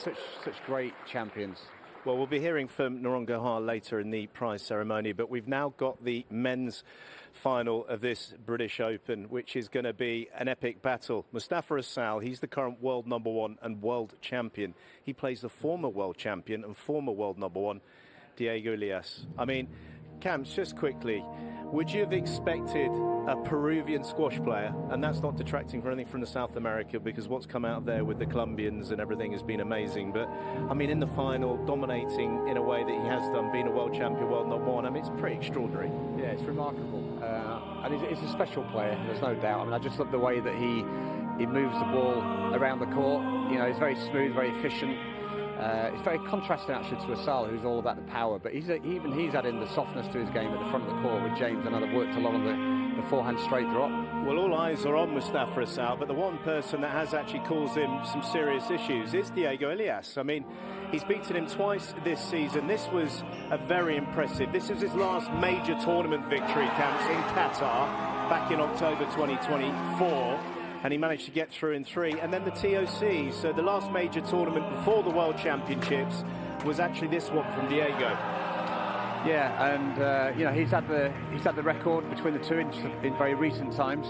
Such great champions. Well, we'll be hearing from Narongoha later in the prize ceremony, but we've now got the men's final of this British Open, which is going to be an epic battle. Mostafa Asal, he's the current world #1 and world champion. He plays the former world champion and former world #1, Diego Elias. I mean, Camps, just quickly, would you have expected a Peruvian squash player, and that's not detracting from anything from the South America, because what's come out there with the Colombians and everything has been amazing, but I mean in the final, dominating in a way that he has done, being a world champion, world #1, I mean it's pretty extraordinary. Yeah, it's remarkable, and he's a special player, there's no doubt. I mean, I just love the way that he moves the ball around the court. You know, he's very smooth, very efficient. It's very contrasting actually to Asal, who's all about the power, but he's adding the softness to his game at the front of the court with James. I know they've worked a lot on the forehand straight drop. Well, all eyes are on Mostafa Asal, but the one person that has actually caused him some serious issues is Diego Elias. I mean, he's beaten him twice this season. This was a very impressive. This is his last major tournament victory, Camps, in Qatar back in October 2024. And he managed to get through in 3. And then the TOC, so the last major tournament before the World Championships was actually this one from Diego. Yeah, and you know, he's had the record between the two in very recent times.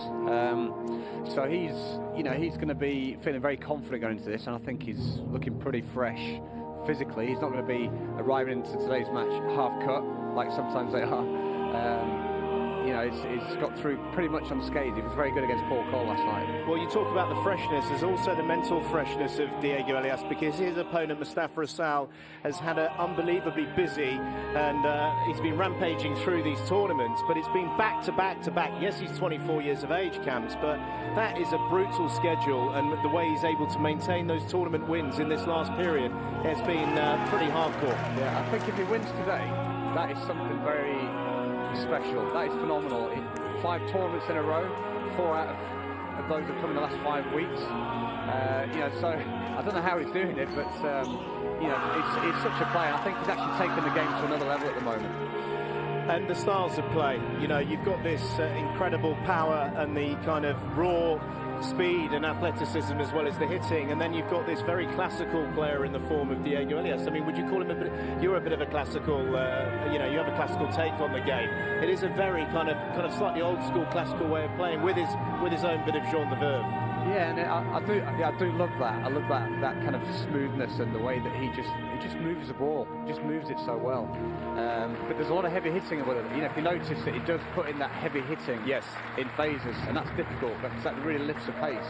So he's going to be feeling very confident going into this, and I think he's looking pretty fresh physically. He's not going to be arriving into today's match half cut like sometimes they are. You know, he's got through pretty much unscathed. He was very good against Paul Cole last night. Well, you talk about the freshness. There's also the mental freshness of Diego Elias, because his opponent, Mostafa Asal, has had an unbelievably busy, and he's been rampaging through these tournaments, but it's been back to back to back. Yes, he's 24 years of age, Camps, but that is a brutal schedule, and the way he's able to maintain those tournament wins in this last period has been pretty hardcore. Yeah, I think if he wins today, that is something very special. That is phenomenal. 5 tournaments in a row, 4 out of those have come in the last 5 weeks. You know, so I don't know how he's doing it, but you know, he's such a player. I think he's actually taken the game to another level at the moment. And the styles of play, you know, you've got this incredible power and the kind of raw speed and athleticism as well as the hitting, and then you've got this very classical player in the form of Diego Elias. I mean, would you call him you're a bit of a classical, you know, you have a classical take on the game. It is a very kind of slightly old school classical way of playing with his own bit of Jean de Verve. Yeah, and I do love that. I love that kind of smoothness and the way that he just moves the ball, just moves it so well. But there's a lot of heavy hitting with it. You know, if you notice that he does put in that heavy hitting, yes, in phases, and that's difficult because that really lifts the pace.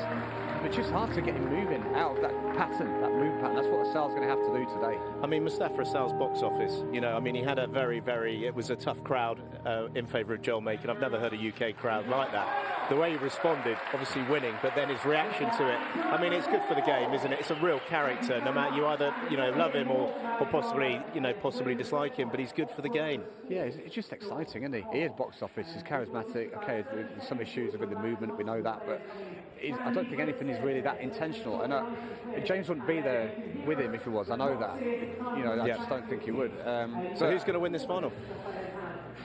But it's just hard to get him moving out of that pattern, that move pattern. That's what Asal's going to have to do today. I mean, Mostafa Asal's box office, you know, I mean, he had a it was a tough crowd in favour of Joel Macon. I've never heard a UK crowd like that. The way he responded, obviously winning, but then his reaction to it, I mean, it's good for the game, isn't it? It's a real character, no matter you either, you know, love him or possibly, you know, possibly dislike him, but he's good for the game. Yeah, it's just exciting, isn't he? He is box office, he's charismatic. Okay, there's some issues with the movement, we know that, but I don't think anything is really that intentional. And James wouldn't be there with him if he was. I know that. You know, I just don't think he would. So who's going to win this final?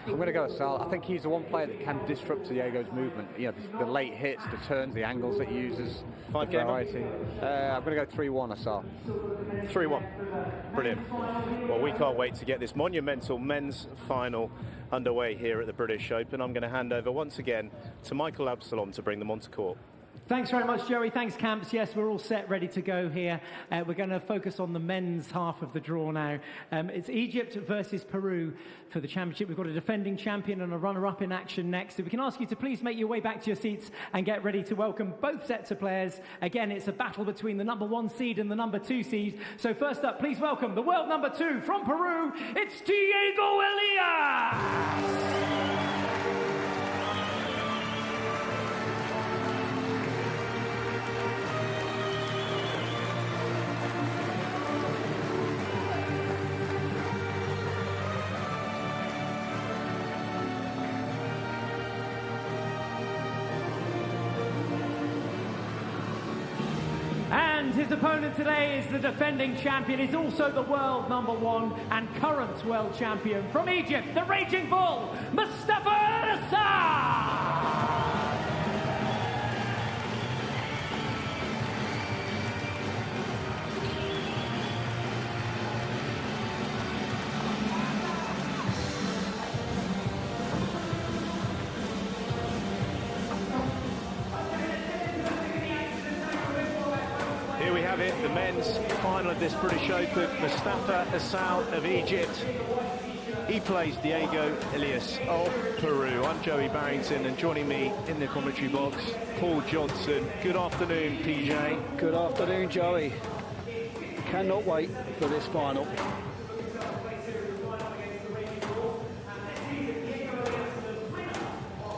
I'm going to go Asal. I think he's the one player that can disrupt Diego's movement. You know, the late hits, the turns, the angles that he uses. 5-game? I'm going to go 3-1 Asal. 3-1. Brilliant. Well, we can't wait to get this monumental men's final underway here at the British Open. I'm going to hand over once again to Michael Absalom to bring them onto court. Thanks very much, Joey. Thanks, Camps. Yes, we're all set, ready to go here. We're going to focus on the men's half of the draw now. It's Egypt versus Peru for the championship. We've got a defending champion and a runner-up in action next. So we can ask you to please make your way back to your seats and get ready to welcome both sets of players. Again, it's a battle between the #1 seed and the #2 seed. So first up, please welcome the world #2 from Peru. It's Diego Elias! And his opponent today is the defending champion. He's also the world #1 and current world champion from Egypt, the Raging Bull, Mostafa Asal! the men's final of this British Open. Mostafa Asal of Egypt. He plays Diego Elias of Peru. I'm Joey Barrington, and joining me in the commentary box, Paul Johnson. Good afternoon, PJ. Good afternoon, Joey. Cannot wait for this final.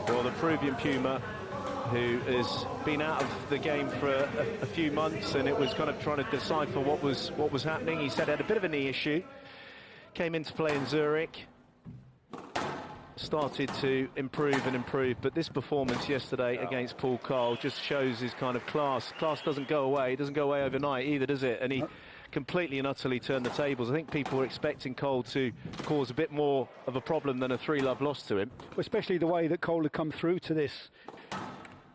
Well, the Peruvian Puma, who has been out of the game for a few months, and it was kind of trying to decipher what was happening. He said he had a bit of a knee issue. Came into play in Zurich, started to improve, but this performance yesterday against Paul Carl just shows his kind of class. Class doesn't go away. It doesn't go away overnight either, does it? And he completely and utterly turned the tables. I think people were expecting Cole to cause a bit more of a problem than a 3-love loss to him. Especially the way that Cole had come through to this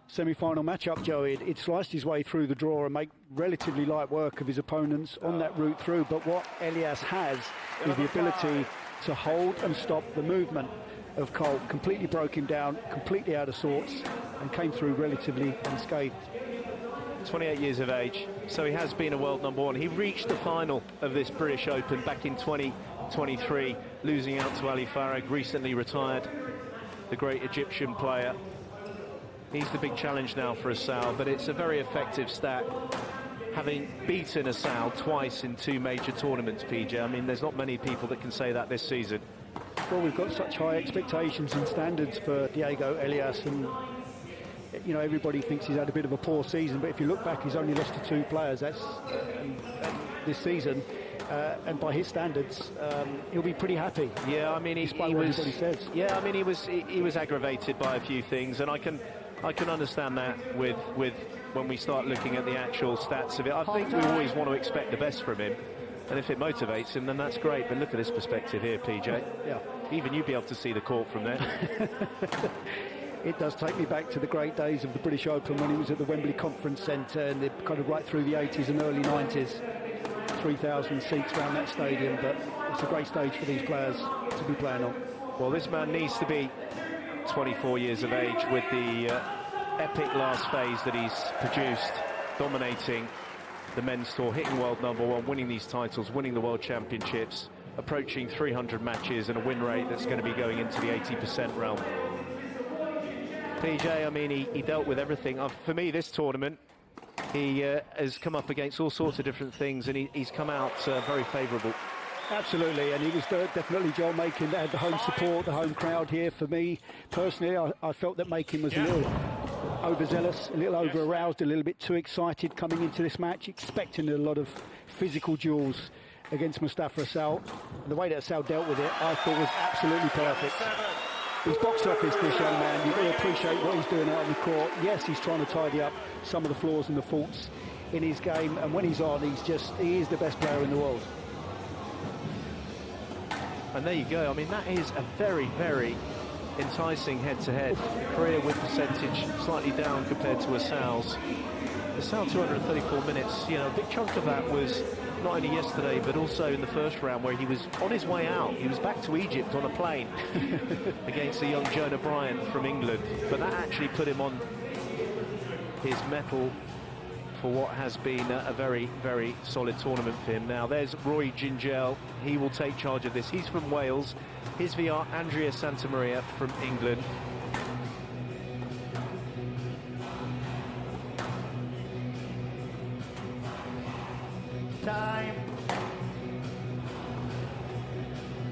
semi-final matchup, Joey. It sliced his way through the draw and make relatively light work of his opponents on that route through. But what Elias has is the ability to hold and stop the movement of Cole. Completely broke him down, completely out of sorts, and came through relatively unscathed. 28 years of age, so he has been a world number one. He reached the final of this British Open back in 2023, losing out to Ali Farag, recently retired, the great Egyptian player. He's the big challenge now for Asal, but it's a very effective stat, having beaten Asal twice in 2 major tournaments, PJ. I mean, there's not many people that can say that this season. Well, we've got such high expectations and standards for Diego Elias, and you know, everybody thinks he's had a bit of a poor season, but if you look back, he's only lost to 2 players this season, and by his standards, he'll be pretty happy. Yeah, I mean, he was. Says. Yeah, I mean, he was aggravated by a few things, and I can understand that with when we start looking at the actual stats of it. I think we always want to expect the best from him, and if it motivates him, then that's great. But look at this perspective here, PJ. Yeah. Even you'd be able to see the court from there. It does take me back to the great days of the British Open when he was at the Wembley Conference Centre, and kind of right through the 80s and early 90s. 3,000 seats around that stadium, but it's a great stage for these players to be playing on. Well, this man needs to be 24 years of age with the epic last phase that he's produced, dominating the men's tour, hitting world number one, winning these titles, winning the world championships, approaching 300 matches and a win rate that's going to be going into the 80% realm. PJ, I mean, he dealt with everything. For me, this tournament, he has come up against all sorts of different things, and he's come out very favourable. Absolutely, and he was definitely Joel Makin that had the home support, the home crowd here. For me, personally, I felt that Makin was a little overzealous, a little over-aroused, a little bit too excited coming into this match, expecting a lot of physical duels against Mostafa Asal. And the way that Asal dealt with it, I thought was absolutely perfect. He's box office, this young man. You've got to appreciate what he's doing out on the court. Yes, he's trying to tidy up some of the flaws and the faults in his game, and when he's on, he is the best player in the world. And there you go. I mean, that is a very, very enticing head-to-head. Career win percentage slightly down compared to Asal's. Asal 234 minutes. You know, a big chunk of that was not only yesterday, but also in the first round where he was on his way out. He was back to Egypt on a plane against the young Jonah Bryant from England. But that actually put him on his mettle for what has been a very, very solid tournament for him. Now, there's Roy Gingell. He will take charge of this. He's from Wales. His VR, Andrea Santamaria from England. Time.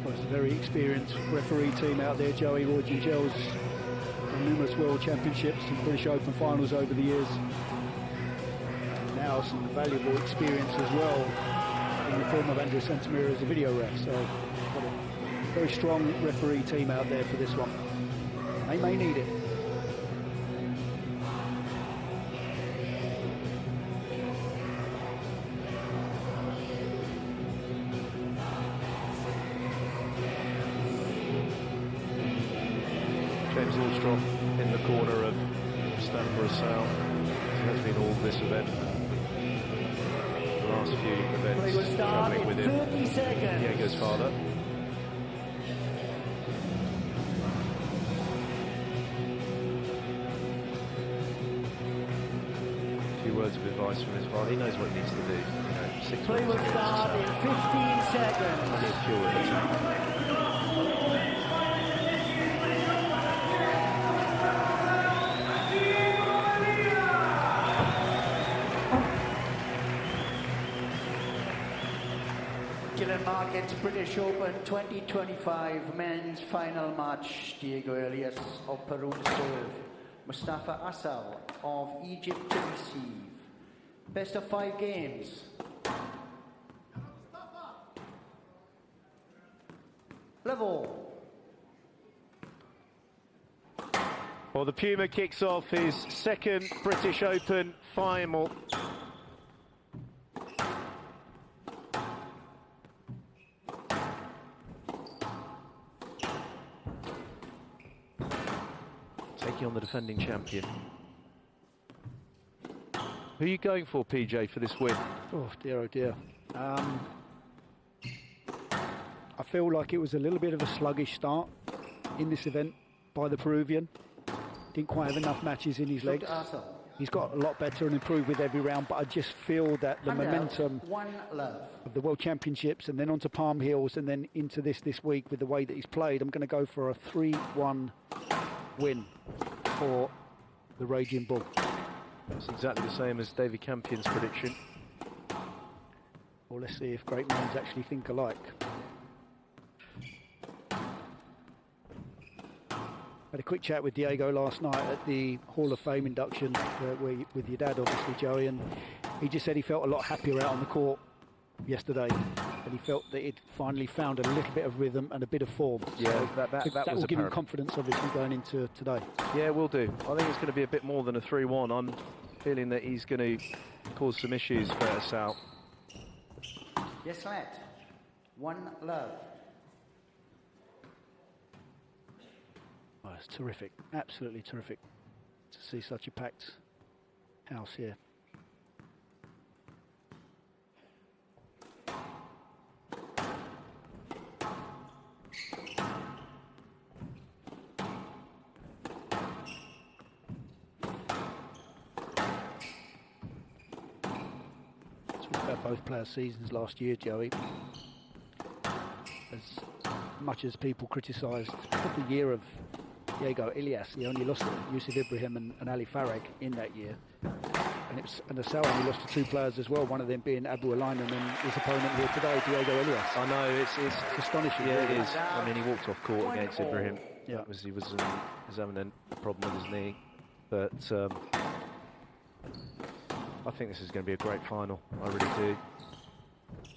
Well, it's a very experienced referee team out there, Joey. Roy Gingell's won numerous world championships and British Open finals over the years. Now some valuable experience as well in the form of Andrea Santamaria as a video ref. So got a very strong referee team out there for this one. They may need it. James Allstrop in the corner of Mostafa Asal. He has been all this event. The last few events travelling with him. 30 seconds. Diego's father. A few words of advice from his father. He knows what he needs to do. You know, 6 Play will start in 15 seconds. Plenty of fuel in the tank. Markets British Open 2025 men's final match. Diego Elias of Peru to serve. Mostafa Asal of Egypt to receive. Best of 5 games. Level. Well, the Puma kicks off his second British Open final. Taking on the defending champion. Who are you going for, PJ, for this win? Oh dear, oh dear. I feel like it was a little bit of a sluggish start in this event by the Peruvian. Didn't quite have enough matches in his legs. He's got a lot better and improved with every round, but I just feel that the momentum of the World Championships and then onto Palm Hills and then into this week with the way that he's played, I'm going to go for a 3-1 win for the Raging Bull. That's exactly the same as David Campion's prediction. Well, let's see if great minds actually think alike. Had a quick chat with Diego last night at the Hall of Fame induction with your dad, obviously, Joey, and he just said he felt a lot happier out on the court yesterday, and he felt that he'd finally found a little bit of rhythm and a bit of form. Yeah, so that will give him confidence, obviously, going into today. Yeah, will do. I think it's going to be a bit more than a 3-1. I'm feeling that he's going to cause some issues for Asal. Yes, lad. One love. Oh, it's terrific, absolutely terrific to see such a packed house here. Talk about both players' seasons last year, Joey. As much as people criticised the year of Diego Elias, he only lost to Yusuf Ibrahim and Ali Farag in that year. And Asal only lost to 2 players as well, one of them being Abu Alain and then his opponent here today, Diego Elias. I know, it's astonishing. Yeah, it is. I mean, he walked off court against Ibrahim. Yeah. He was having a problem with his knee. But I think this is going to be a great final. I really do.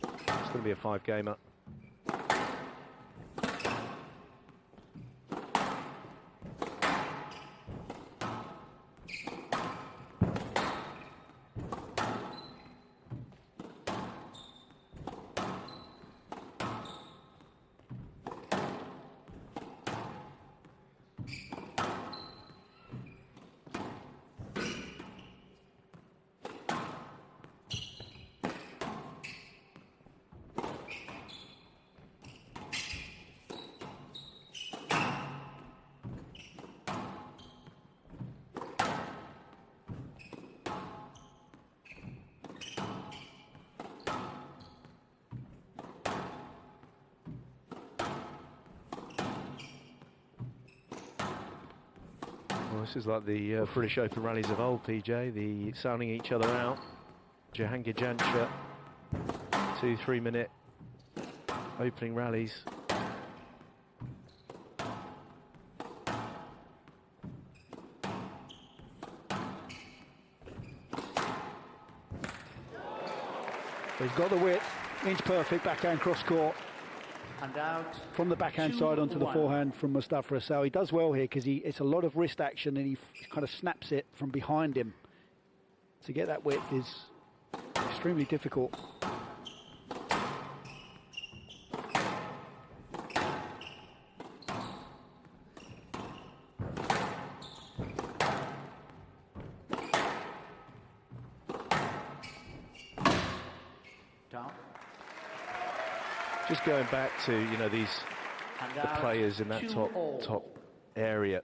It's going to be a 5-gamer. Well, this is like the British Open rallies of old, PJ, the sounding each other out. Jahangir Jancha, 2-3 minute opening rallies. He's got the width, inch perfect, backhand cross court. And out from the backhand side onto the forehand from Mostafa Asal. He does well here because it's a lot of wrist action and he kind of snaps it from behind him. To get that width is extremely difficult. Just going back to, you know, the players in that top area.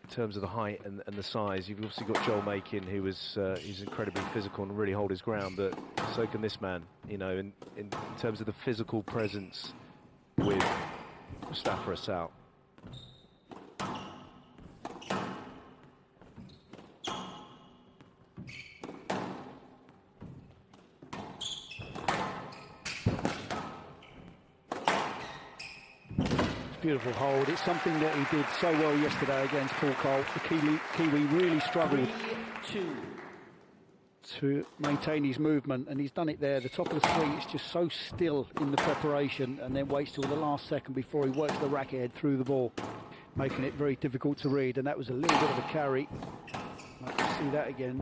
in terms of the height and the size. You've obviously got Joel Makin, who was he's incredibly physical and really hold his ground, but so can this man, you know, in terms of the physical presence with Mostafa Asal. Beautiful hold. It's something that he did so well yesterday against Paul Cole. The Kiwi really struggled to maintain his movement, and he's done it there. The top of the suite is just so still in the preparation, and then waits till the last second before he works the racket head through the ball, making it very difficult to read. And that was a little bit of a carry. Like to see that again.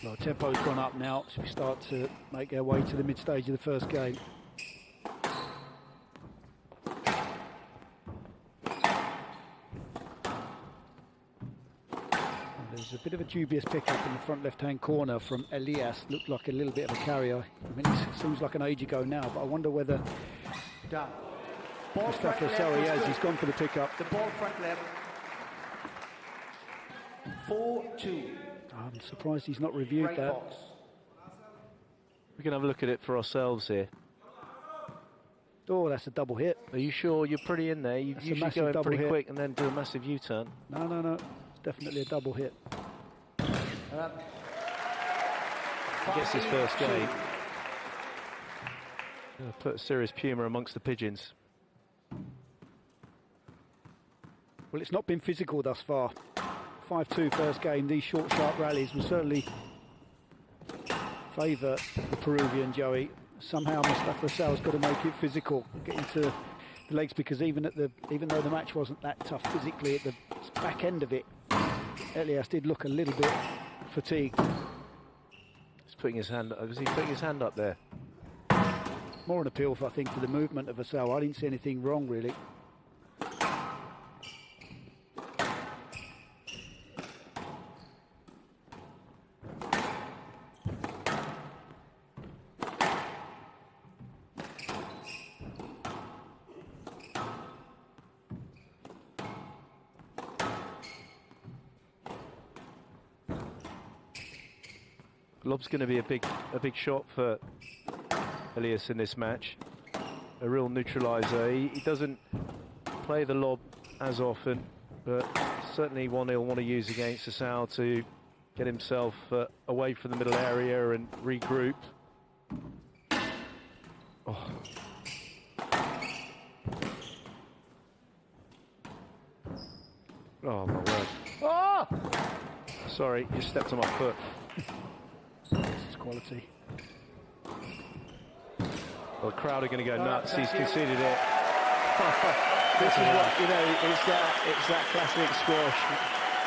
Well, tempo's gone up now, so we start to make our way to the mid-stage of the first game. There's a bit of a dubious pickup in the front left-hand corner from Elias. Looked like a little bit of a carrier. I mean, it seems like an age ago now, but I wonder whether Mostafa Asal EGY, he's gone for the pickup. The ball front left. 4-2. I'm surprised he's not reviewed Right that. box. We can have a look at it for ourselves here. Oh, that's a double hit. Are you sure you're pretty in there? You That's a usually massive go in double pretty hit. quick and then do a massive U-turn. No. It's definitely a double hit. He gets his first game. Put a serious puma amongst the pigeons. Well, it's not been physical thus far. 5-2 first game. These short, sharp rallies will certainly favour the Peruvian, Joey. Somehow Mostafa Asal's got to make it physical, get into the legs, because even though the match wasn't that tough physically at the back end of it, Elias did look a little bit fatigued. He's putting his hand up. Was he putting his hand up there? More an appeal, I think, for the movement of Asal. I didn't see anything wrong, really. Lob's going to be a big shot for Elias in this match. A real neutraliser. He doesn't play the lob as often, but certainly one he'll want to use against Asal to get himself away from the middle area and regroup. Oh. Oh my word. Oh! Sorry, you stepped on my foot. This is quality. Well, the crowd are going to go nuts. He's conceded it. This is what, you know, it's that classic squash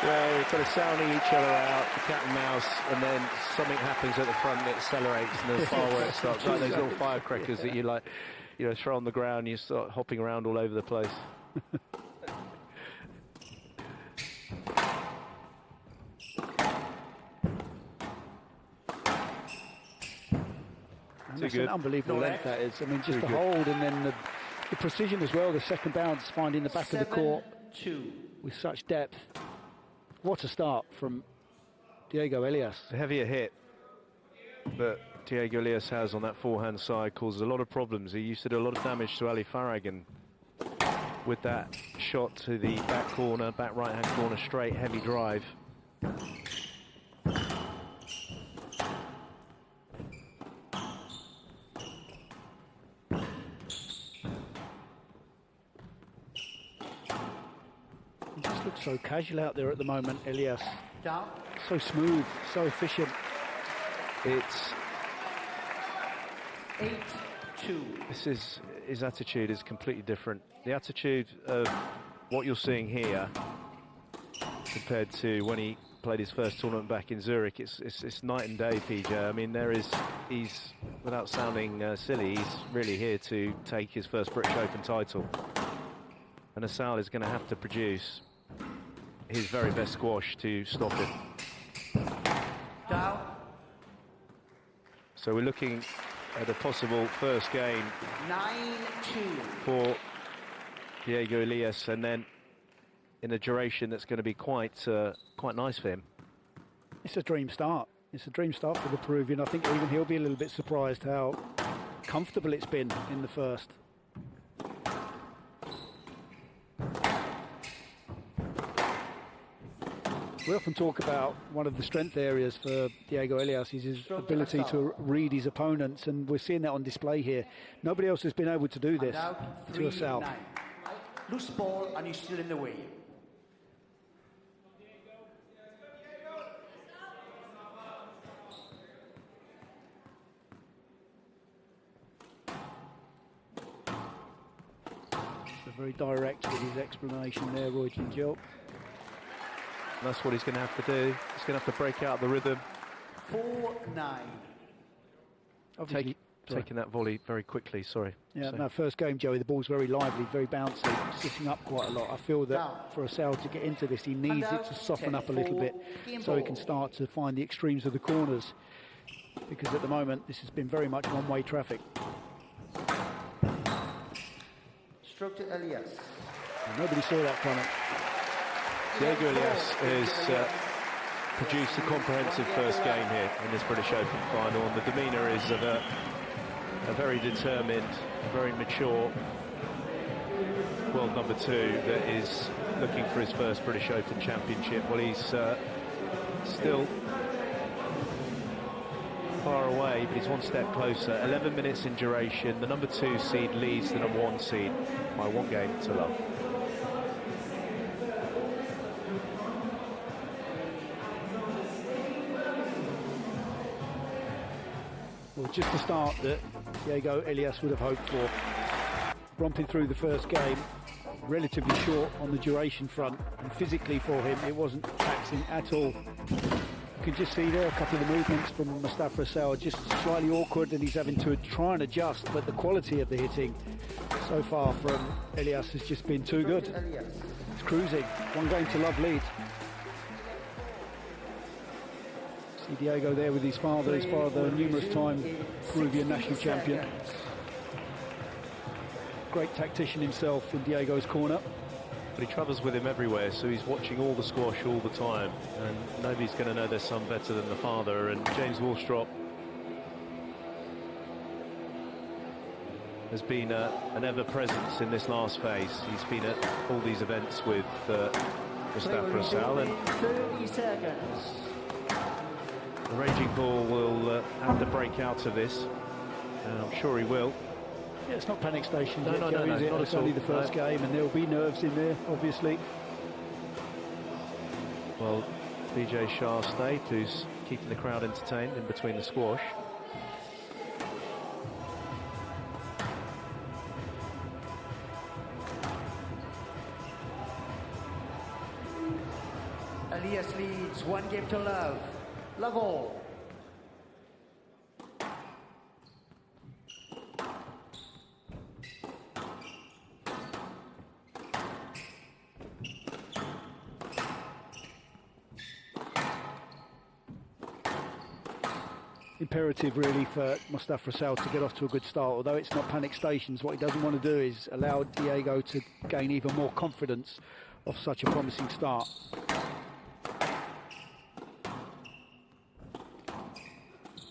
where you're kind of sounding each other out, the cat and mouse, and then something happens at the front and it accelerates and the fireworks start, like those little firecrackers that you like, you know, throw on the ground and you start hopping around all over the place. That's an unbelievable length, that is. I mean, just the hold and then the precision as well. The second bounce, finding the back of the court with such depth. What a start from Diego Elias. A heavier hit that Diego Elias has on that forehand side causes a lot of problems. He used to do a lot of damage to Ali Farag, and with that shot to the back corner, back right-hand corner, straight, heavy drive. Looks so casual out there at the moment, Elias. Down. So smooth, so efficient. It's 8-2. his attitude is completely different. The attitude of what you're seeing here compared to when he played his first tournament back in Zurich, it's night and day, PJ. I mean, he's, without sounding silly, he's really here to take his first British Open title. And Asal is going to have to produce his very best squash to stop him. Down. So we're looking at a possible first game 9-2 for Diego Elias, and then in a duration that's going to be quite nice for him. It's a dream start. It's a dream start for the Peruvian. I think even he'll be a little bit surprised how comfortable it's been in the first. We often talk about one of the strength areas for Diego Elias is his ability to read his opponents, and we're seeing that on display here. Nobody else has been able to do this to Asal. Loose ball, and he's still in the way. Very direct with his explanation there, Roy Gingell. That's what he's going to have to do. He's going to have to break out the rhythm. 4-9. Taking that volley very quickly, sorry. Yeah, no, first game, Joey, the ball's very lively, very bouncy, sitting up quite a lot. I feel that for Asal to get into this, he needs it to soften up a little bit so he can start to find the extremes of the corners. Because at the moment, this has been very much one-way traffic. Stroke to Elias. And nobody saw that coming. Diego Elias has produced a comprehensive first game here in this British Open final, and the demeanour is of a very determined, very mature world number 2 that is looking for his first British Open championship. Well, he's still far away, but he's one step closer. 11 minutes in duration. The number 2 seed leads the number 1 seed by 1 game to love. Well, just the start that Diego Elias would have hoped for. Romping through the first game, relatively short on the duration front, and physically for him it wasn't taxing at all. You can just see there a couple of the movements from Mostafa Asal, just slightly awkward, and he's having to try and adjust, but the quality of the hitting so far from Elias has just been too good. It's cruising. 1 game to love lead. See Diego there with his father numerous time Peruvian national champion. Great tactician himself in Diego's corner. But he travels with him everywhere, so he's watching all the squash all the time, and nobody's going to know their son better than the father. And James Walstrop has been an ever-presence in this last phase. He's been at all these events with Mostafa Asal, and 30 seconds. the Raging Bull will have to break out of this, and I'm sure he will. Yeah, it's not panic station No, yet, no, Joe, no, is it? not It's at only all. the first game, and there'll be nerves in there, obviously. Well, BJ Shah State, who's keeping the crowd entertained in between the squash. Elias leads 1 game to love. Love all. Imperative really for Mostafa Asal to get off to a good start, although it's not panic stations. What he doesn't want to do is allow Diego to gain even more confidence off such a promising start.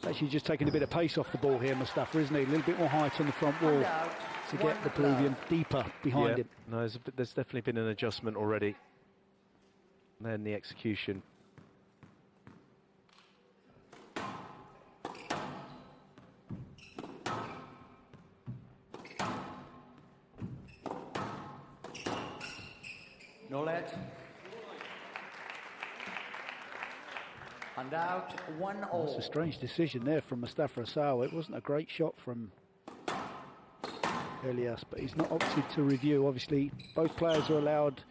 Actually just taking a bit of pace off the ball here, Mostafa, isn't he? A little bit more height on the front wall to get the Peruvian deeper behind him. No, there's definitely been an adjustment already. And then the execution. No let. And out 1-all. That's a strange decision there from Mostafa Asal. It wasn't a great shot from Elias, but he's not opted to review. Obviously, both players are allowed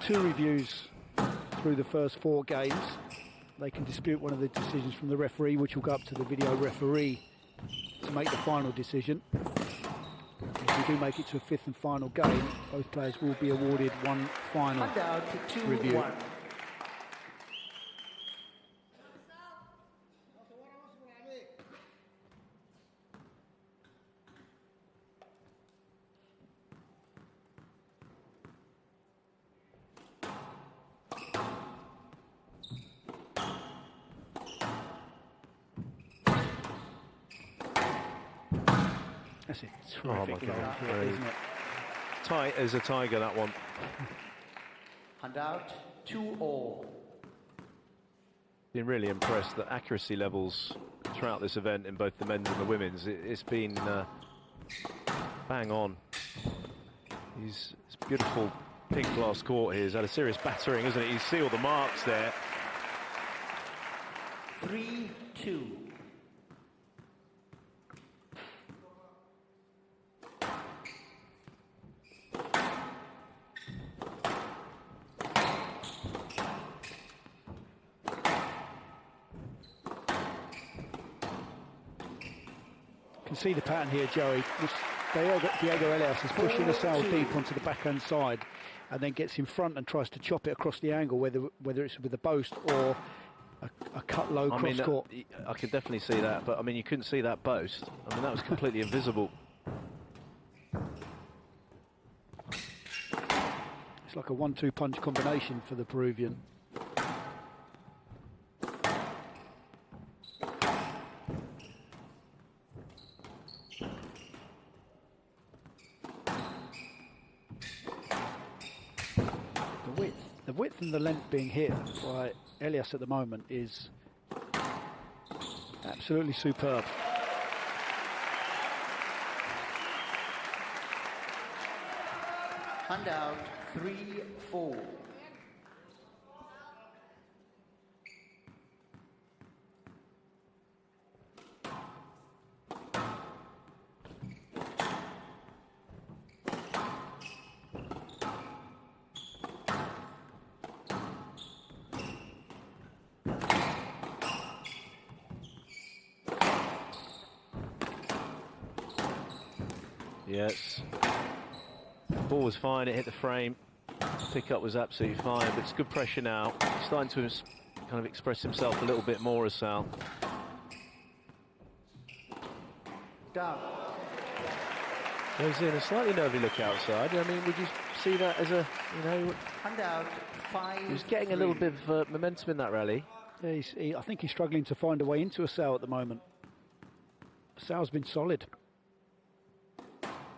2 reviews through the first 4 games. They can dispute one of the decisions from the referee, which will go up to the video referee to make the final decision. If we do make it to a 5th and final game, both players will be awarded 1 final review. That's it. Terrific goal, isn't it? Tight as a tiger, that one. Hand out 2-all. Been really impressed that accuracy levels throughout this event in both the men's and the women's. It's been bang on. It's beautiful pink glass court here. He's had a serious battering, isn't it? You see all the marks there. 3-2. Can see the pattern here, Joey. Diego Elias is pushing Asal deep onto the backhand side and then gets in front and tries to chop it across the angle, whether it's with a post or a cut low cross court. I could definitely see that, but I mean, you couldn't see that post. I mean, that was completely invisible. It's like a 1-2 punch combination for the Peruvian. The width and the length being hit by Elias at the moment is absolutely superb. Hand out 3-4. Yes. Ball was fine, it hit the frame. Pickup was absolutely fine, but it's good pressure now. He's starting to kind of express himself a little bit more, Asal. Down. Goes in a slightly nervy look outside. I mean, would you see that as a, you know... Hand out 5-3. He was getting a little bit of momentum in that rally. Yeah, I think he's struggling to find a way into Asal at the moment. Asal's been solid.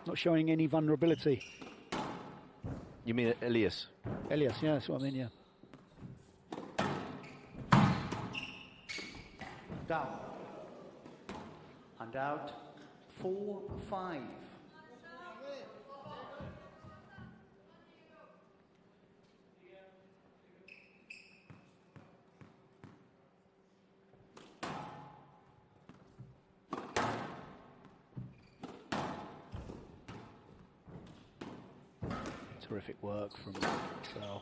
Not showing any vulnerability. You mean Elias? Elias, yeah, that's what I mean, yeah. Down. Hand out 4-5. Terrific work from Asal.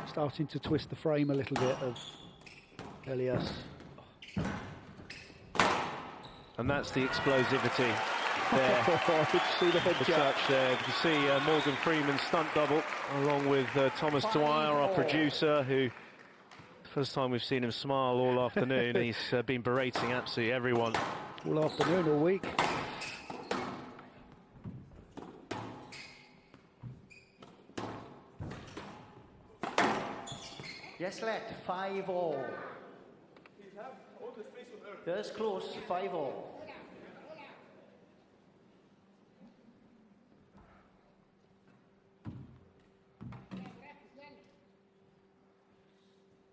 Starting to twist the frame a little bit of Elias. And that's the explosivity there. Did you see the head touch there? You can see Morgan Freeman's stunt double, along with Thomas Dwyer, our producer, who, first time we've seen him smile all afternoon. He's been berating absolutely everyone. All afternoon, all week. Yes, let 5-all. That's close, 5-all.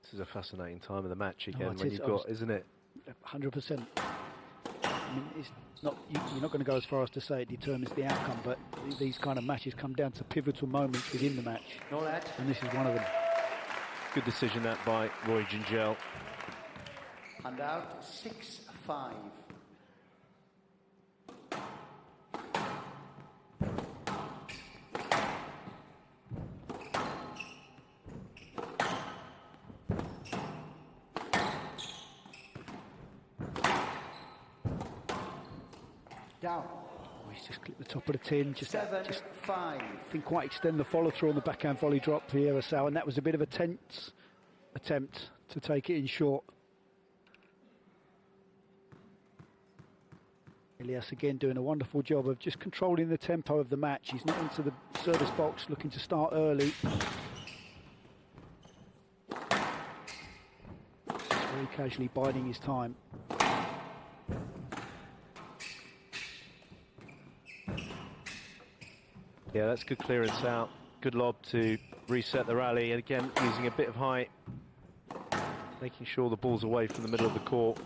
This is a fascinating time of the match again, it when is. you've got, isn't it? 100%. I mean, it's not, you're not going to go as far as to say it determines the outcome, but these kind of matches come down to pivotal moments within the match. No, lad. And this is one of them. Good decision that by Roy Hand out 6-5. Down. Oh, he's just clipped the top of the tin. Just 7-5. didn't quite extend the follow-through on the backhand volley drop here, Asal, and that was a bit of a tense attempt to take it in short. Elias again doing a wonderful job of just controlling the tempo of the match. He's not into the service box looking to start early. Very casually biding his time. Yeah, that's good clearance out. Good lob to reset the rally. And again, using a bit of height, making sure the ball's away from the middle of the court.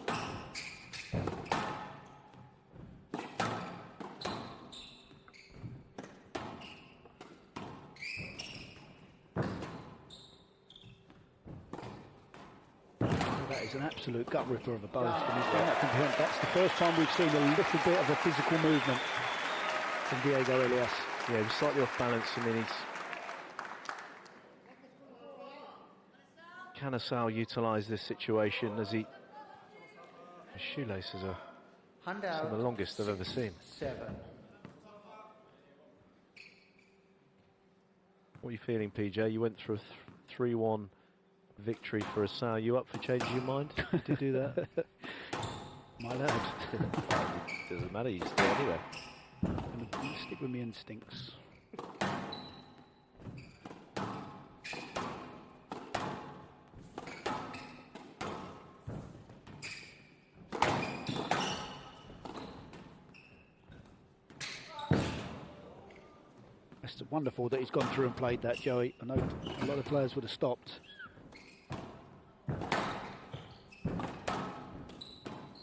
That is an absolute gut ripper of a boast. And he's done that from behind. That's the first time we've seen a little bit of a physical movement from Diego Elias. Yeah, he was slightly off balance. I mean, can Asal utilise this situation as his shoelaces are some of the longest I've ever seen. 7. What are you feeling, PJ? You went through a 3-1 victory for Asal. You up for changing your mind? Did you do that? My lad. Doesn't matter, you stay anyway. I'm going to stick with my instincts. It's wonderful that he's gone through and played that, Joey. I know a lot of players would have stopped.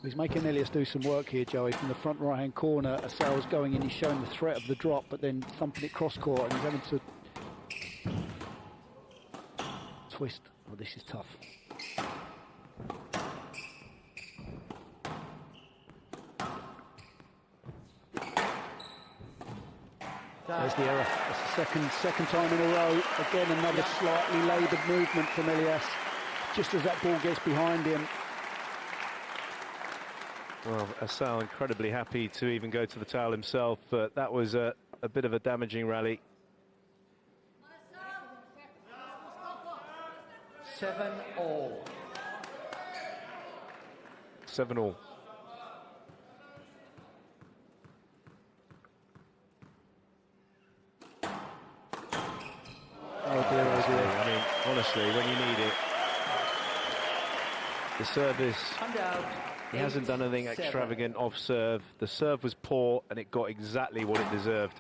He's making Elias do some work here, Joey. From the front right-hand corner, Asal's going in, he's showing the threat of the drop, but then thumping it cross-court, and he's having to twist. Oh, this is tough. There's the error. That's the second time in a row. Again, another slightly laboured movement from Elias, just as that ball gets behind him. Well, Asal incredibly happy to even go to the towel himself, but that was a bit of a damaging rally. 7-all. 7-all. Oh dear, oh dear. I mean, honestly, when you need it, the service, he hasn't done anything extravagant off serve. The serve was poor, and it got exactly what it deserved.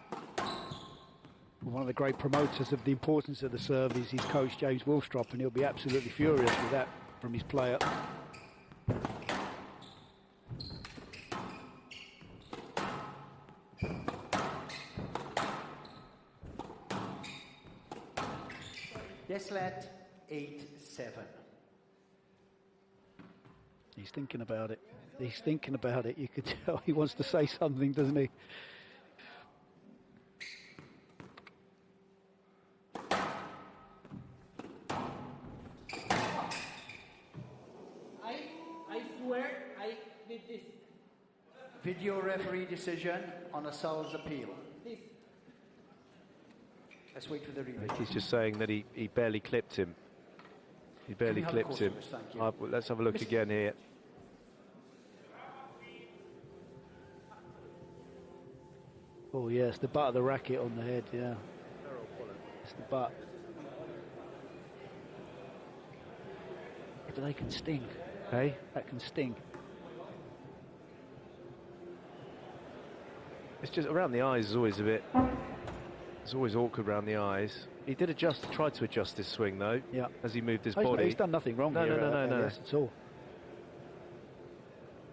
One of the great promoters of the importance of the serve is his coach, James Wilstrop, and he'll be absolutely furious with that from his player. Yes, lad. 8-7. He's thinking about it. He's thinking about it. You could tell he wants to say something, doesn't he? I swear I did this. Video referee decision on Asal's appeal. Let's wait for the I review. think he's just saying that he barely clipped him. He barely Can we have a clipped him. closer look, thank you. Let's have a look again here. Oh yes, the butt of the racket on the head, yeah. It's the butt. But they can sting. Hey? That can sting. It's just around the eyes is always a bit... It's always awkward around the eyes. He did adjust, tried to adjust his swing though, Yeah. as he moved his Oh, body. he's done nothing wrong No, here. no, no. Elias at all.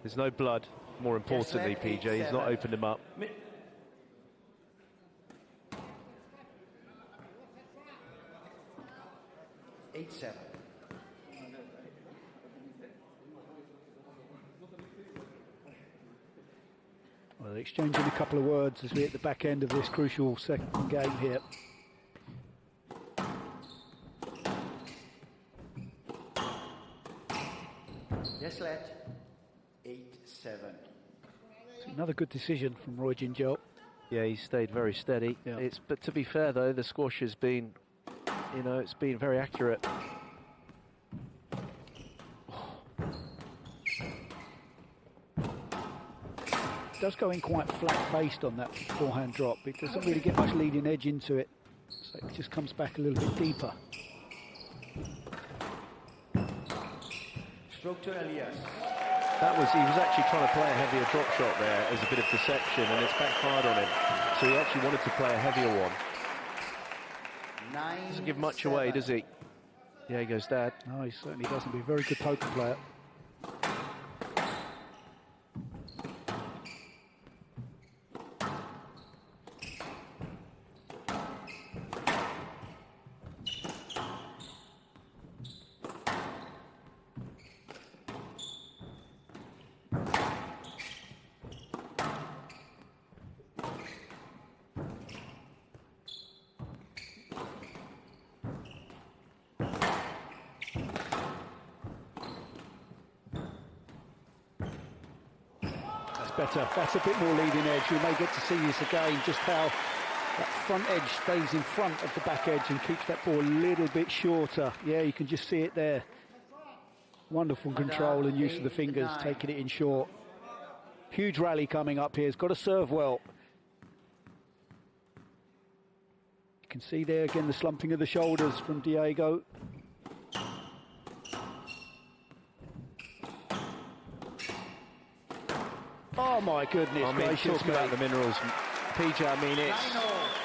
There's no blood. More importantly, lad, PJ, he's not 8-7. opened him up. Eight, 7. Well, they're exchanging a couple of words as we hit the back end of this crucial second game here. Yes, lad. 8-7. Another good decision from Roy Gingell. Yeah, he stayed very steady. Yeah. But to be fair though, the squash has been, you know, it's been very accurate. Does go in quite flat-faced on that forehand drop. It doesn't really get much leading edge into it, so it just comes back a little bit deeper. Stroke to Elias. He was actually trying to play a heavier drop shot there as a bit of deception, and it's backfired on him. So he actually wanted to play a heavier one. Doesn't give much away, does he? Diego's dad. No, he certainly doesn't. Be a very good poker player. Better. That's a bit more leading edge. We may get to see this again, just how that front edge stays in front of the back edge and keeps that ball a little bit shorter. Yeah, you can just see it there. Wonderful control and use of the fingers, taking it in short. Huge rally coming up here. He's got to serve well. You can see there again the slumping of the shoulders from Diego. Oh my goodness gracious, talk about the minerals, PJ. I mean,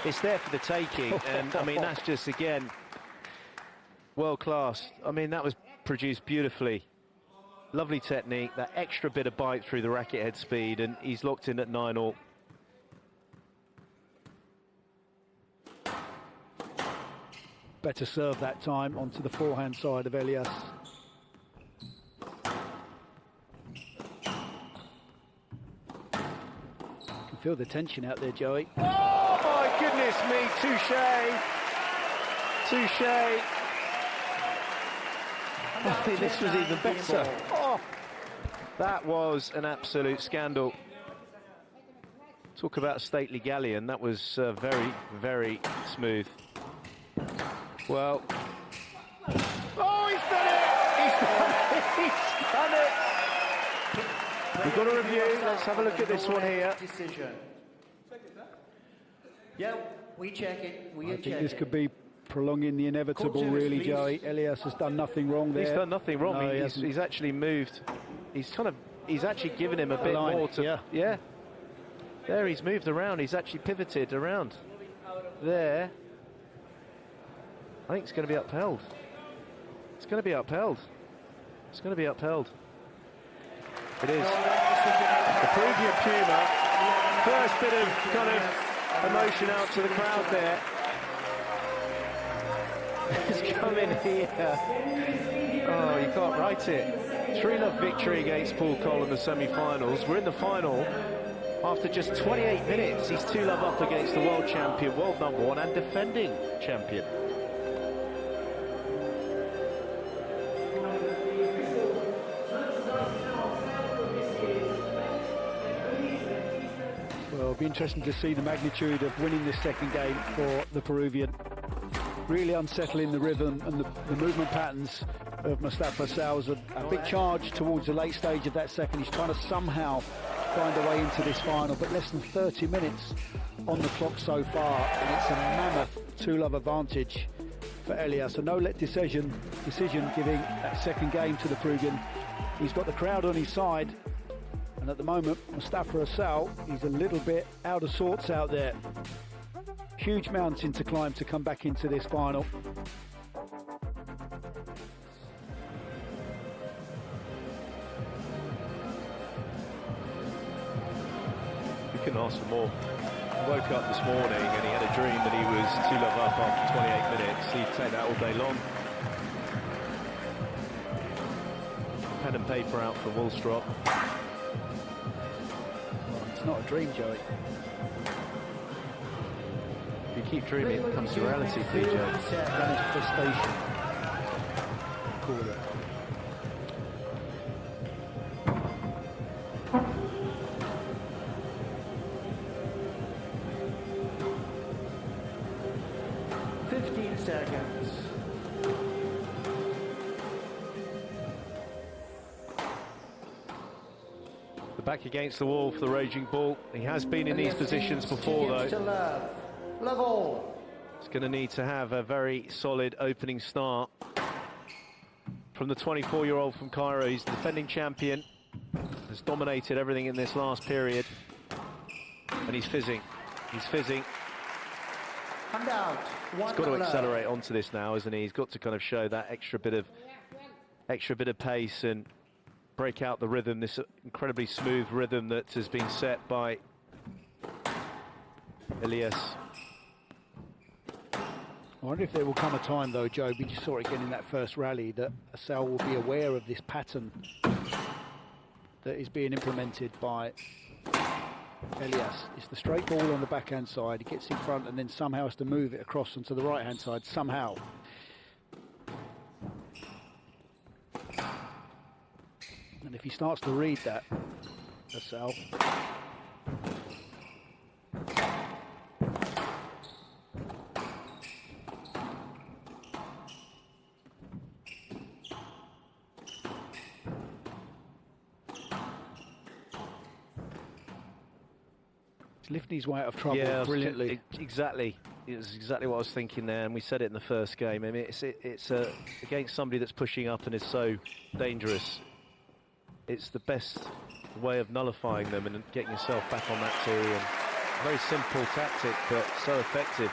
it's there for the taking, and I mean that's just again world class. I mean that was produced beautifully, lovely technique, that extra bit of bite through the racket head speed, and he's locked in at 9-all. Better serve that time onto the forehand side of Elias. Feel the tension out there, Joey. Oh my goodness me, touche. I think this was even better. Oh, that was an absolute scandal. Talk about a stately galleon. That was very, very smooth. Well, oh, he's done it! He's done it! We've got a review. Let's have a look at this one here. Decision. Yeah, we check it. I think this could be prolonging the inevitable, really, Joey. Elias has done nothing wrong there. He's done nothing wrong. No, he's actually moved. He's actually given him a bit more to. Yeah. There, he's moved around. He's actually pivoted around. There. I think it's going to be upheld. It's going to be upheld. It's going to be upheld. It is. The Peruvian Puma. First bit of kind of emotion out to the crowd there. He's come in here. Oh, you can't write it. 3-love victory against Paul Cole in the semi-finals. We're in the final. After just 28 minutes, he's 2-love up against the world champion, world number 1 and defending champion. Well, it'll be interesting to see the magnitude of winning this second game for the Peruvian. Really unsettling the rhythm and the movement patterns of Mostafa Asal. A big charge towards the late stage of that second. He's trying to somehow find a way into this final, but less than 30 minutes on the clock so far, and it's a mammoth 2-love advantage for Elias. A no-let decision giving that second game to the Peruvian. He's got the crowd on his side, and at the moment, Mostafa Asal, he's a little bit out of sorts out there. Huge mountain to climb to come back into this final. We couldn't ask for more. He woke up this morning and he had a dream that he was 2-love up after 28 minutes. He'd take that all day long. Pen and paper out for Woolstrop. It's not a dream, Joey. If you keep dreaming, it comes to reality, PJ. That is frustration. Call it. seconds. The back against the wall for the Raging Bull. He has been in these positions before, though. Love all. He's going to need to have a very solid opening start from the 24-year-old from Cairo. He's the defending champion, has dominated everything in this last period, and he's fizzing. He's fizzing. And out. He's got to accelerate onto this now, isn't he? He's got to kind of show that extra bit of pace and break out the rhythm, this incredibly smooth rhythm that has been set by Elias. I wonder if there will come a time, though, Joe, we just saw it again in that first rally, that Asal will be aware of this pattern that is being implemented by Elias. It's the straight ball on the backhand side. He gets in front and then somehow has to move it across onto the right-hand side, somehow. And if he starts to read that, Asal, lifting his way out of trouble brilliantly. Exactly. It was exactly what I was thinking there, and we said it in the first game. I mean, it's against somebody that's pushing up and is so dangerous. It's the best way of nullifying them and getting yourself back on that tee. And a very simple tactic, but so effective.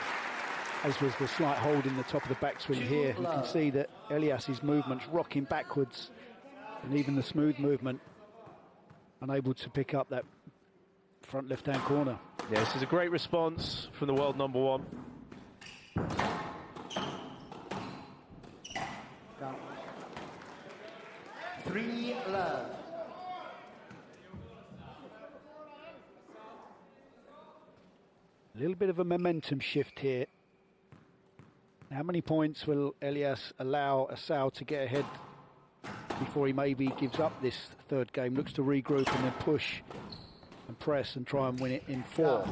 As was the slight hold in the top of the backswing here. You can see that Elias's movement's rocking backwards, and even the smooth movement, unable to pick up that front left-hand corner. Yeah, this is a great response from the world number one. Down. 3 love. A little bit of a momentum shift here. How many points will Elias allow Asal to get ahead before he maybe gives up this third game, looks to regroup and then push and press and try and win it in 4.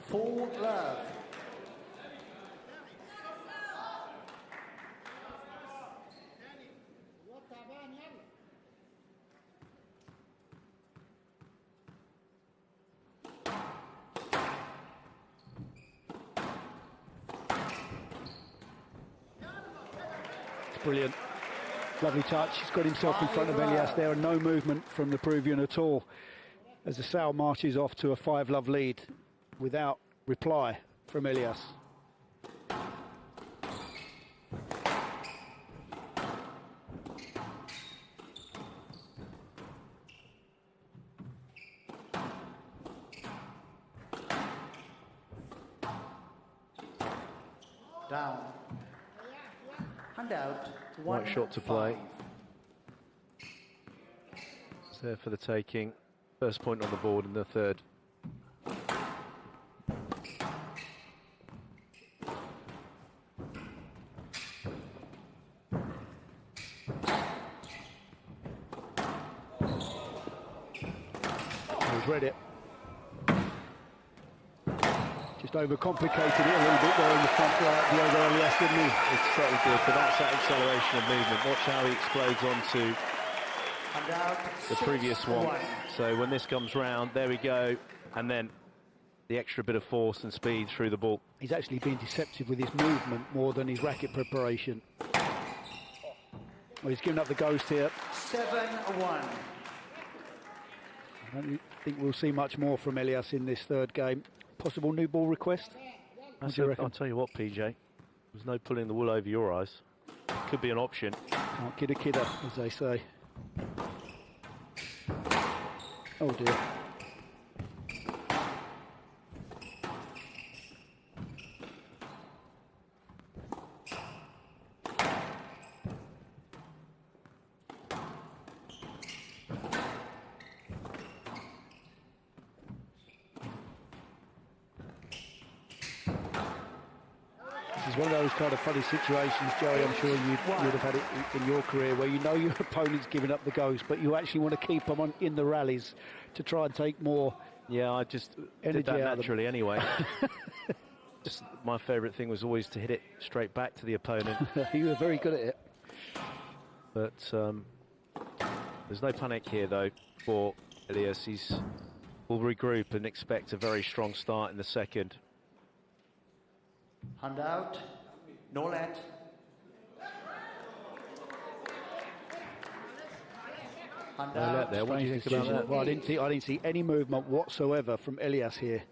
4 love. It's brilliant. Lovely touch. He's got himself in front of Elias there, and no movement from the Peruvian at all, as Asal marches off to a 5-love lead without reply from Elias. Down. Hand out. Right shot to play. It's there for the taking. First point on the board in the third. He's read it. Just overcomplicated it a little bit there in the front right, Diego Elias, didn't he? It's certainly good, but that's that acceleration of movement. Watch how he explodes onto the previous one. So when this comes round, there we go, and then the extra bit of force and speed through the ball. He's actually been deceptive with his movement more than his racket preparation. Well, he's given up the ghost here. 7-1. I don't think we'll see much more from Elias in this third game. Possible new ball request? I'll tell you what, PJ, there's no pulling the wool over your eyes. Could be an option. Can't kid a kidder, as they say. Oh dear. It's one of those kind of funny situations, Joey, I'm sure you'd have had it in your career, where you know your opponent's giving up the ghost, but you actually want to keep them in the rallies to try and take more. Yeah, I just did that naturally anyway. just my favourite thing was always to hit it straight back to the opponent. You were very good at it. But there's no panic here, though, for Elias. We'll regroup and expect a very strong start in the second. Hand out. No let. Hand No out. let there. What do you think about that? Well, I didn't see any movement whatsoever from Elias here.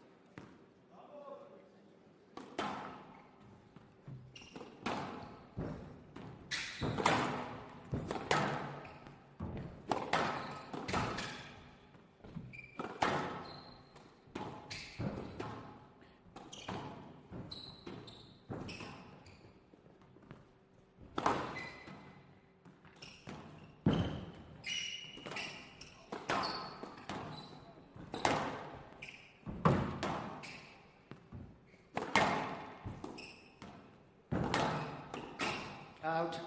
Out.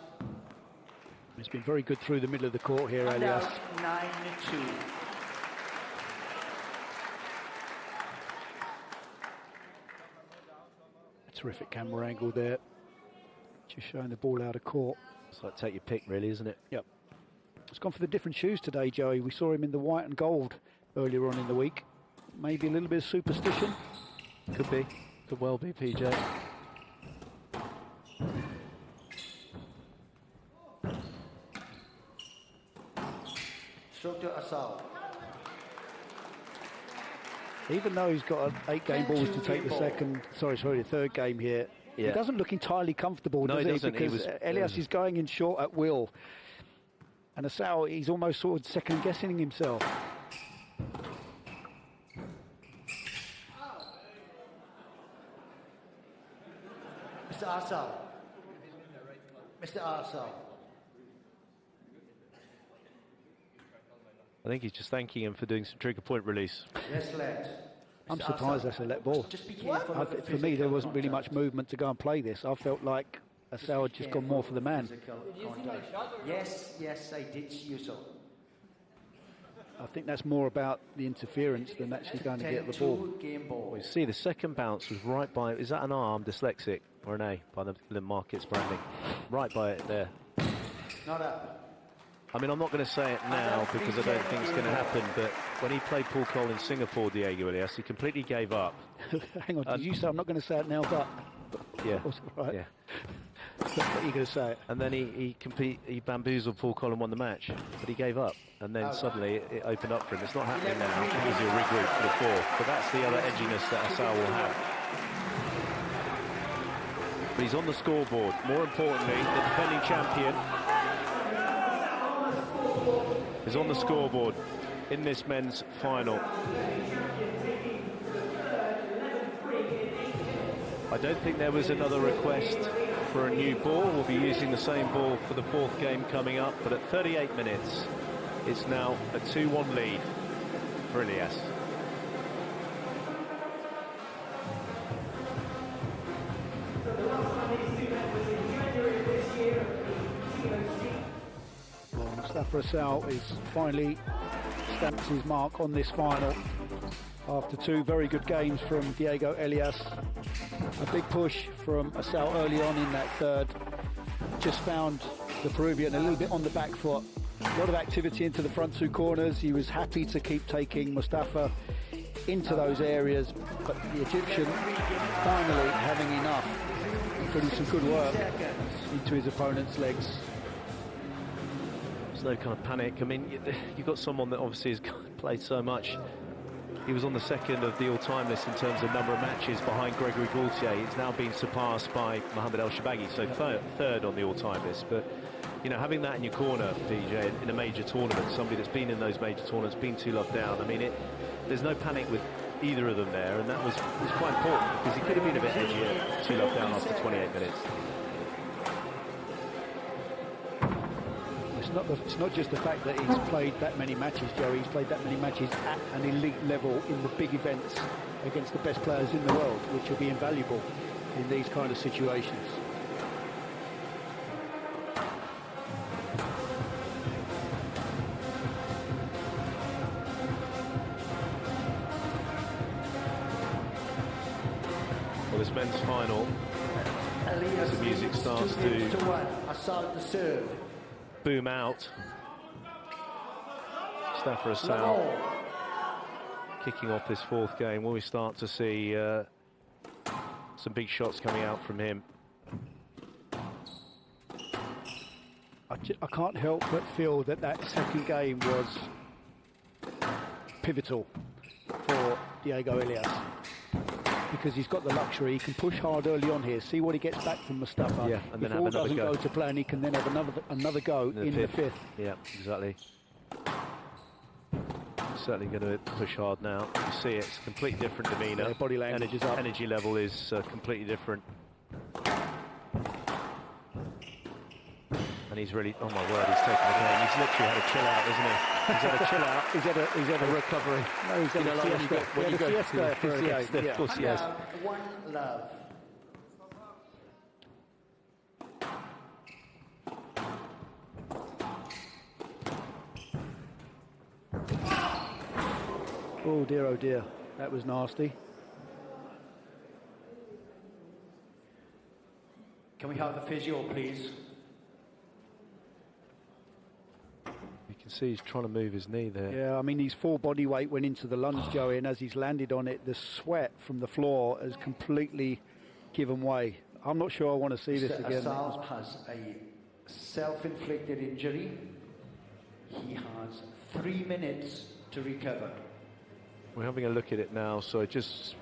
He's been very good through the middle of the court here, And Elias. out. 9-2. A terrific camera angle there. Just showing the ball out of court. It's like take your pick, really, isn't it? Yep. He's gone for the different shoes today, Joey. We saw him in the white and gold earlier on in the week. Maybe a little bit of superstition. Could be. Could well be, PJ. Stroke to Asal. Even though he's got 8 game balls to take the the third game here, he Yeah. doesn't look entirely comfortable, No, does he he? doesn't. He Because was- Elias is going in short at will. And Asal, he's almost sort of second guessing himself. Mr. Asal. Mr. Asal. I think he's just thanking him for doing some trigger point release. Yes, let. I'm Mr. surprised Asal. that's a let ball. Just be careful of the For me, there physical wasn't really much contact. movement to go and play this. I felt like Asal had just gone more for the man. Physical contact. Yes, yes, I did see you so. I think that's more about the interference than actually going to get the ball. 10-2 game ball. You see, the second bounce was right by... Is that an R? I'm dyslexic. Or an A by the Markets branding. Right by it there. Not up. I mean, I'm not going to say it now because I don't think it's going to happen, but when he played Paul Cole in Singapore, Diego Elias, he completely gave up. Hang on, did you say I'm not going to say it now, but... Yeah. Right. Yeah. That's what you're going to say it. And then he bamboozled Paul Cole and won the match, but he gave up. And then suddenly it opened up for him. It's not happening now because he'll regroup for the fourth. But that's the other edginess that Asal will have. But he's on the scoreboard. More importantly, the defending champion is on the scoreboard in this men's final. I don't think there was another request for a new ball. We'll be using the same ball for the fourth game coming up, but at 38 minutes, it's now a 2-1 lead for Elias. Well, Mostafa Asal is finally stamped his mark on this final after 2 very good games from Diego Elias. A big push from Asal early on in that third. Just found the Peruvian a little bit on the back foot. A lot of activity into the front 2 corners. He was happy to keep taking Mostafa into those areas, but the Egyptian finally having enough and putting some good work into his opponent's legs. There's no kind of panic. I mean, you've got someone that obviously has played so much. He was on the second of the all-time list in terms of number of matches behind Gregory Gaultier. He's now been surpassed by Mohamed El Shabaghi, so third on the all-time list. But, you know, having that in your corner, PJ, in a major tournament, somebody that's been in those major tournaments, been 2 love down, I mean, there's no panic with either of them there, and that was quite important, because he could have been a bit edgier, 2 love down after 28 minutes. It's not just the fact that he's played that many matches, Joey. He's played that many matches at an elite level in the big events against the best players in the world, which will be invaluable in these kind of situations. this men's final, Elias the music leads starts 2 games to 1. Asal to serve. boom out. Mostafa Asal kicking off this 4th game. Will we start to see some big shots coming out from him? I can't help but feel that that 2nd game was pivotal for Diego Elias, because he's got the luxury. He can push hard early on here, see what he gets back from Mostafa. Yeah, and then if have all another doesn't go. go to plan, he can then have another go in the 5th. Yeah, exactly. Certainly going to push hard now. You see it's a completely different demeanour. Yeah, body language is up. Energy level is completely different. And he's really, oh my word, he's taken the game. He's literally had a chill out, isn't he? He's had a chill out. He's had a recovery. No, he's had a siesta. When you go Siesta for a game. of course he has. 1 love. Oh dear, that was nasty. Can we have the physio, please? You can see he's trying to move his knee there. Yeah, I mean, his full body weight went into the lunge, Joey, and as he's landed on it, the sweat from the floor has completely given way. I'm not sure I want to see this Mr. again. Asal has a self-inflicted injury. He has 3 minutes to recover. We're having a look at it now, so just...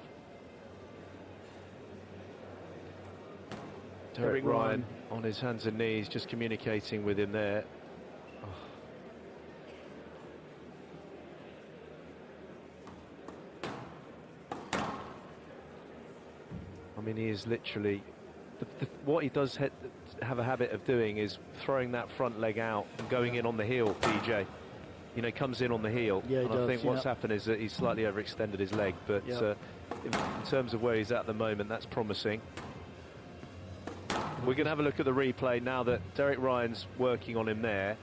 Derek Ryan on his hands and knees, just communicating with him there. I mean, he is literally... what he does have a habit of doing is throwing that front leg out and going in on the heel, PJ. You know, he comes in on the heel. Yeah, and I think what's happened is that he's slightly overextended his leg. But in terms of where he's at the moment, that's promising. We're going to have a look at the replay now that Derek Ryan's working on him there.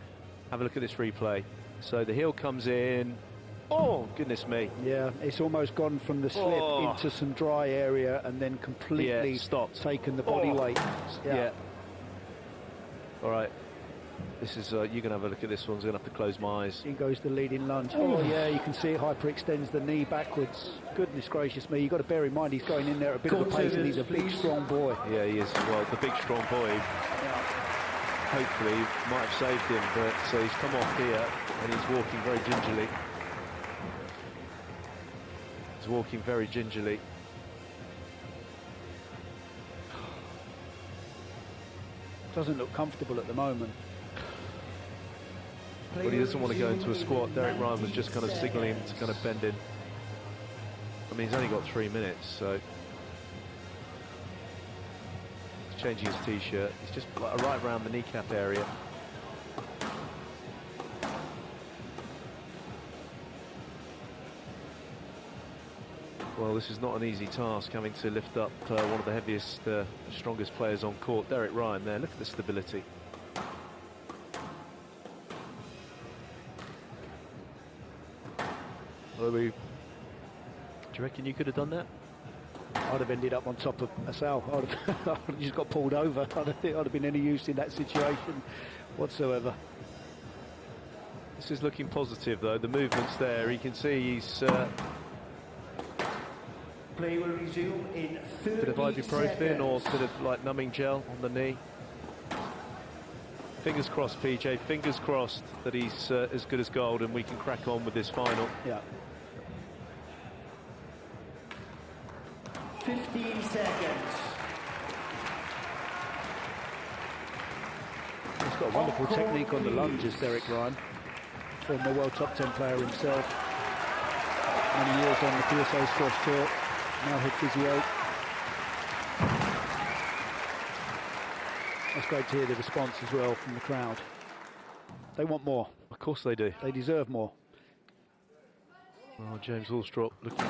Have a look at this replay. So the heel comes in. Oh, goodness me. Yeah, it's almost gone from the slip into some dry area and then completely stopped. Taken the body weight. Yeah. All right. This is, you're going to have a look at this one. I'm going to have to close my eyes. In goes the leading lunge. Oh, yeah, you can see it hyperextends the knee backwards. Goodness gracious me. You've got to bear in mind he's going in there at a bit of a pace and he's a big, strong boy. Yeah, he is. Well, the big, strong boy, hopefully, might have saved him, but he's come off here and he's walking very gingerly. He's walking very gingerly. Doesn't look comfortable at the moment. Well, he doesn't want to go into a squat. Derek Ryan was just kind of signalling to kind of bend in. I mean, he's only got 3 minutes, so... He's changing his T-shirt. He's just right around the kneecap area. Well, this is not an easy task, having to lift up one of the heaviest, strongest players on court. Derek Ryan there, look at the stability. Well, do you reckon you could have done that? I'd have ended up on top of Asal. I'd have just got pulled over. I don't think I'd have been any use in that situation whatsoever. This is looking positive, though. The movement's there. You can see he's... Play will resume in 30 bit of ibuprofen seconds. or bit of like numbing gel on the knee. Fingers crossed, PJ. Fingers crossed that he's as good as gold and we can crack on with this final. Yeah. 15 seconds. He's got a wonderful technique on the lunges, Derek Ryan. Former world top 10 player himself. Many years on the PSA squash tour. Now head physio. That's great to hear the response as well from the crowd. They want more. Of course they do. They deserve more. Oh, James Allstrop, looking...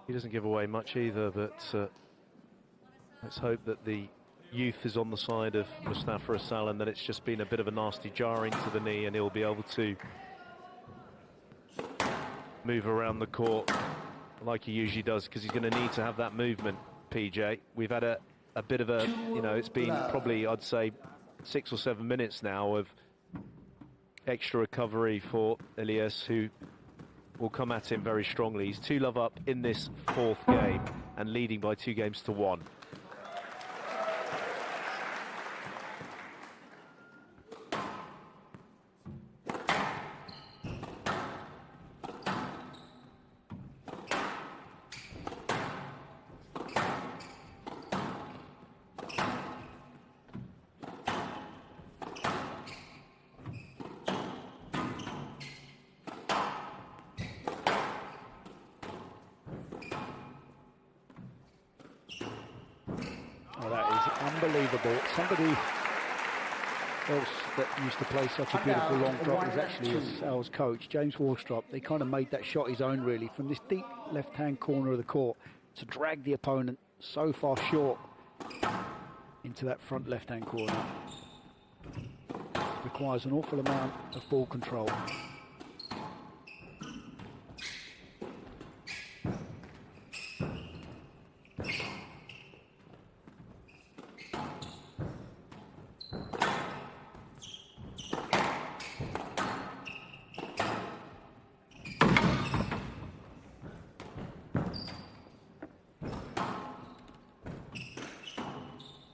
He doesn't give away much either, but let's hope that the youth is on the side of Mostafa Asal and that it's just been a bit of a nasty jarring to the knee and he'll be able to move around the court like he usually does, because he's going to need to have that movement PJ. We've had a bit of a, you know, it's been probably, I'd say, 6 or 7 minutes now of extra recovery for Elias, who will come at him very strongly. He's 2-love up in this 4th game and leading by 2 games to 1. Oh, that is unbelievable. Somebody else that used to play such a beautiful long drop was actually Sal's coach, James Warstrop. They kind of made that shot his own, really, from this deep left-hand corner of the court to drag the opponent so far short into that front left-hand corner. Requires an awful amount of ball control.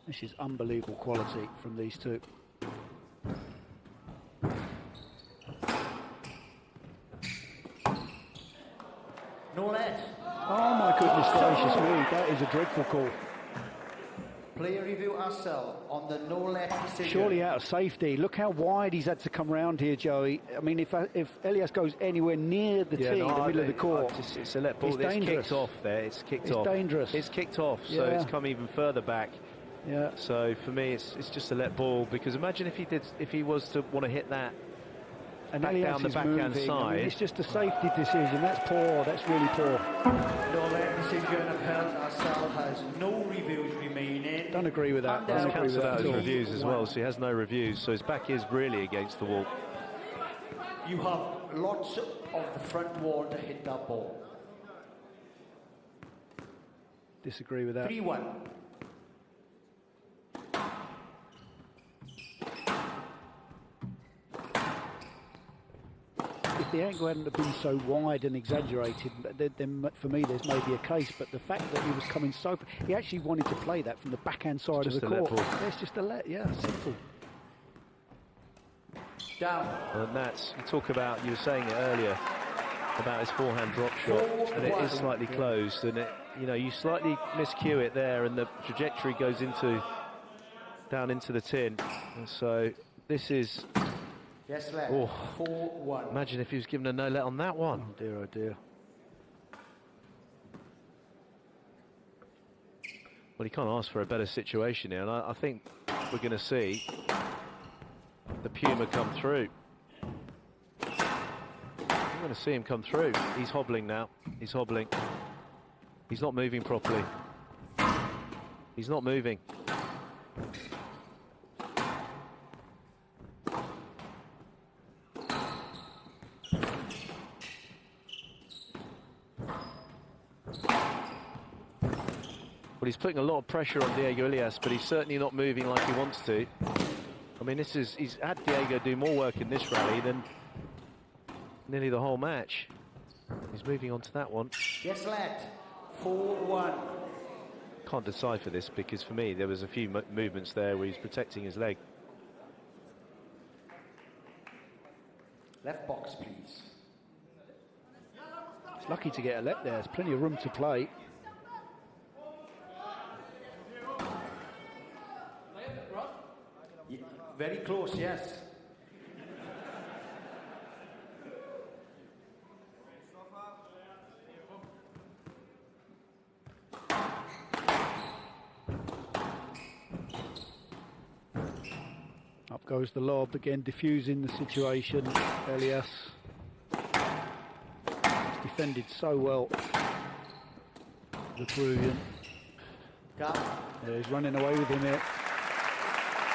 This is unbelievable quality from these two. No net. Oh my goodness gracious me, that is a dreadful call. Player review Asal on the no let decision. Surely out of safety. Look how wide he's had to come round here, Joey. I mean, if Elias goes anywhere near the tee, the middle of the court, it's a let ball. It's kicked off there. It's kicked off. It's dangerous. It's kicked off, so it's come even further back. Yeah. So for me, it's just a let ball, because imagine if he was to want to hit that and back Elias down the is backhand moving. side. I mean, it's just a safety decision. That's poor. That's really poor. No let decision upheld. Asal has no reviews remaining. Don't agree with that. And Don't agree with Cancelled that out at his all. reviews as well, so he has no reviews. So his back is really against the wall. You have lots of the front wall to hit that ball. Disagree with that. 3-1. If the angle hadn't been so wide and exaggerated, then for me there's maybe a case. But the fact that he was coming so far, he actually wanted to play that from the backhand side of the court. It's just a let, yeah, simple. Down. And that's, you talk about, you were saying it earlier about his forehand drop shot, and it is slightly closed, and it, you know, you slightly miscue it there, and the trajectory goes down into the tin. And so this is. Yes, let. 4-1. Imagine if he was given a no let on that one. Oh dear, oh dear. Well, he can't ask for a better situation here, and I think we're going to see the Puma come through. I'm going to see him come through. He's hobbling now. He's hobbling. He's not moving properly. He's not moving. Well, he's putting a lot of pressure on Diego Elias, but he's certainly not moving like he wants to. I mean, he's had Diego do more work in this rally than nearly the whole match. He's moving on to that one. Yes, let. 4-1. Can't decipher this, because for me there was a few movements there where he's protecting his leg. Left box, please. It's lucky to get a let there. There's plenty of room to play. Very close, yes. Up goes the lob, again diffusing the situation. Elias. He's defended so well, the Peruvian. Gap. Yeah, he's running away with him here.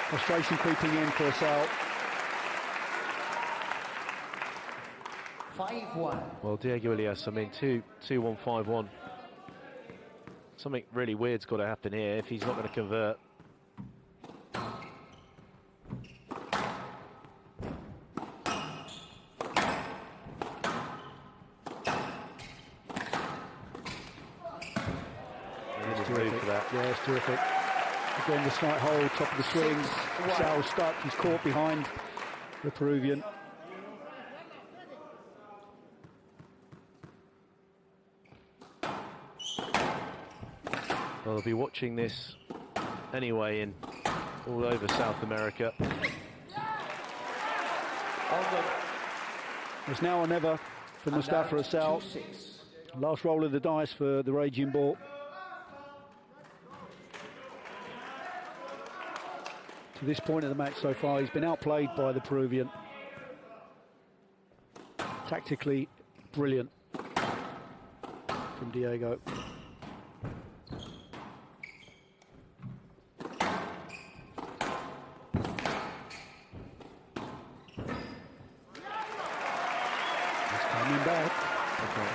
Frustration creeping in for Asal. 5-1. Well, Diego Elias, I mean, 2-1, 5-1. It's something really weird's got to happen here if he's not going to convert. Yeah, it's terrific. Again, the slight hole, top of the swing. Sal stuck, he's caught behind the Peruvian. Well, they'll be watching this anyway in all over South America. It's now or never for Mostafa Asal. Last roll of the dice for the Raging Bull. To this point of the match so far, he's been outplayed by the Peruvian. Tactically brilliant from Diego.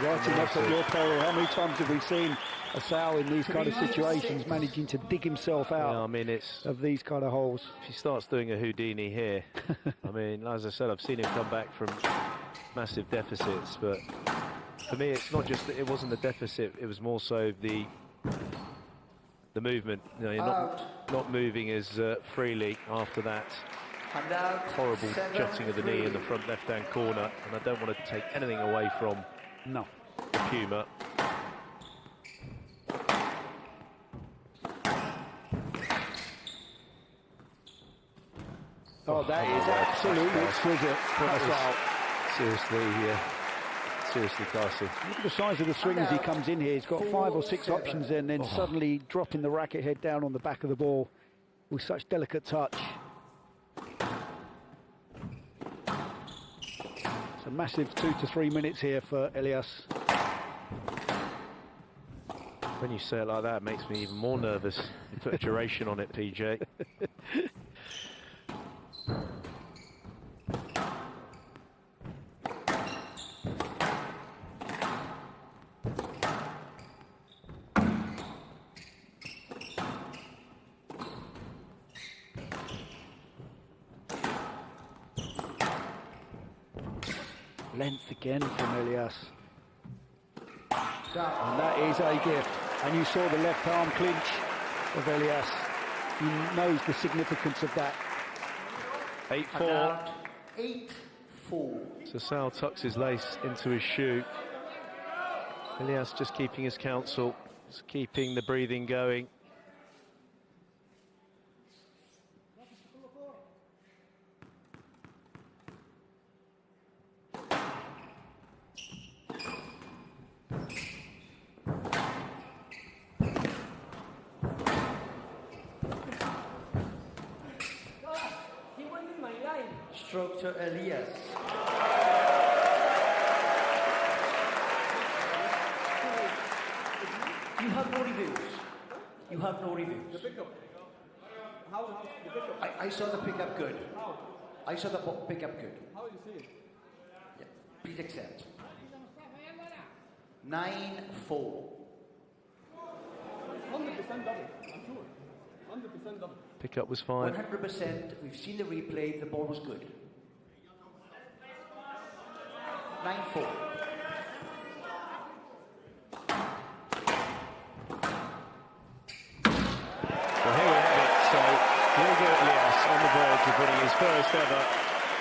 Right enough at your peril. How many times have we seen Asal in these kind of situations managing to dig himself out of these kind of holes? If he starts doing a Houdini here, I mean, as I said, I've seen him come back from massive deficits, but for me, it's not just that it wasn't the deficit, it was more so the movement. You know, you're not moving as freely after that horrible jutting of the knee in the front left-hand corner, and I don't want to take anything away from the Puma. Oh, that is absolutely exquisite from Asal. Seriously classy. Look at the size of the swing as he comes in here. He's got 5 or 6 options there, and then suddenly dropping the racket head down on the back of the ball with such delicate touch. It's a massive 2 to 3 minutes here for Elias. When you say it like that, it makes me even more nervous. You put a duration on it, PJ. Length again from Elias. And that is a gift. And you saw the left arm clinch of Elias. He knows the significance of that. 8-4. 8-4. So Sal tucks his lace into his shoe. Elias just keeping his counsel, just keeping the breathing going. Stroke to Elias. You have no reviews. You have no reviews. The pickup. How the pickup? I saw the pickup good. How? I saw the pickup good. How you see it? Yeah. Please accept. 9-4. 100% double. I'm sure. 100% double. Pickup was fine. 100%. We've seen the replay. The ball was good. 9-4. Well, here we have it. So, Diego Elias on the verge of winning his first ever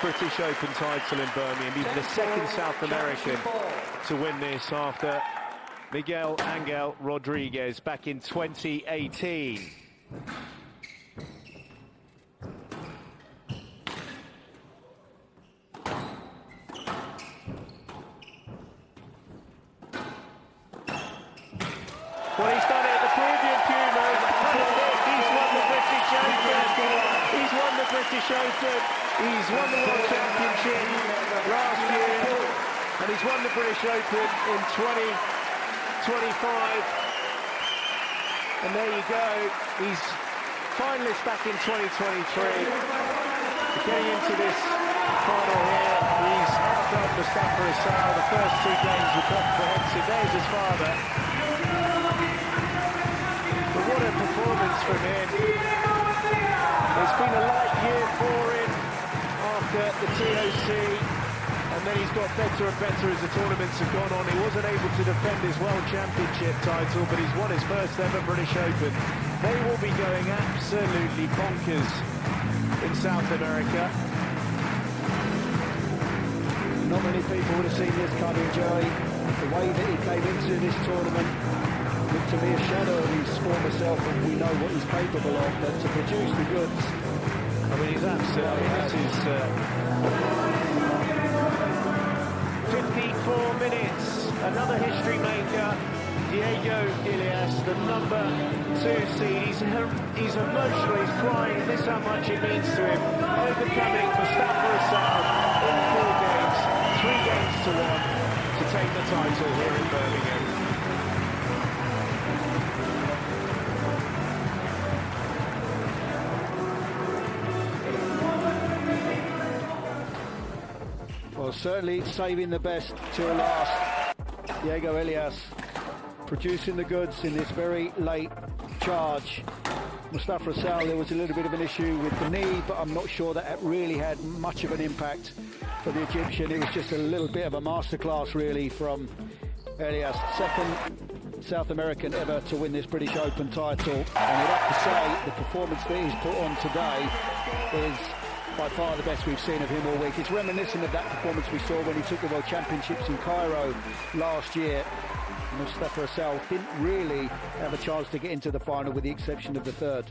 British Open title in Birmingham. He's the second South American to win this after Miguel Angel Rodriguez back in 2018. Well, he's done it, the Peruvian Puma. He's won the British Open. He's won the British Open. He's won the World Championship last year. And he's won the British Open in 2025. And there you go. He's finalist back in 2023. Getting into this final here. He's outdone Mostafa Asal. The first 2 games were comprehensive. There's his father. excellent performance from him. It's been a light year for him after the TOC, and then he's got better and better as the tournaments have gone on. He wasn't able to defend his World Championship title, but he's won his first ever British Open. They will be going absolutely bonkers in South America. Not many people would have seen this coming, Joey. The way that he came into this tournament looked to be a shadow of his former self, and we know what he's capable of, but to produce the goods. I mean, he's absolutely, this is 54 minutes, another history maker, Diego Elias, the number 2 seed. He's emotional, he's crying, this is how much it means to him. Overcoming Mostafa Asal in 4 games, 3 games to 1, to take the title here in Birmingham. Well, certainly saving the best till last. Diego Elias producing the goods in this very late charge. Mostafa Asal, there was a little bit of an issue with the knee, but I'm not sure that it really had much of an impact for the Egyptian. It was just a little bit of a masterclass, really, from Elias. Second South American ever to win this British Open title. And you'd have to say the performance that he's put on today is by far the best we've seen of him all week. It's reminiscent of that performance we saw when he took the World Championships in Cairo last year. Mostafa Asal didn't really have a chance to get into the final with the exception of the third.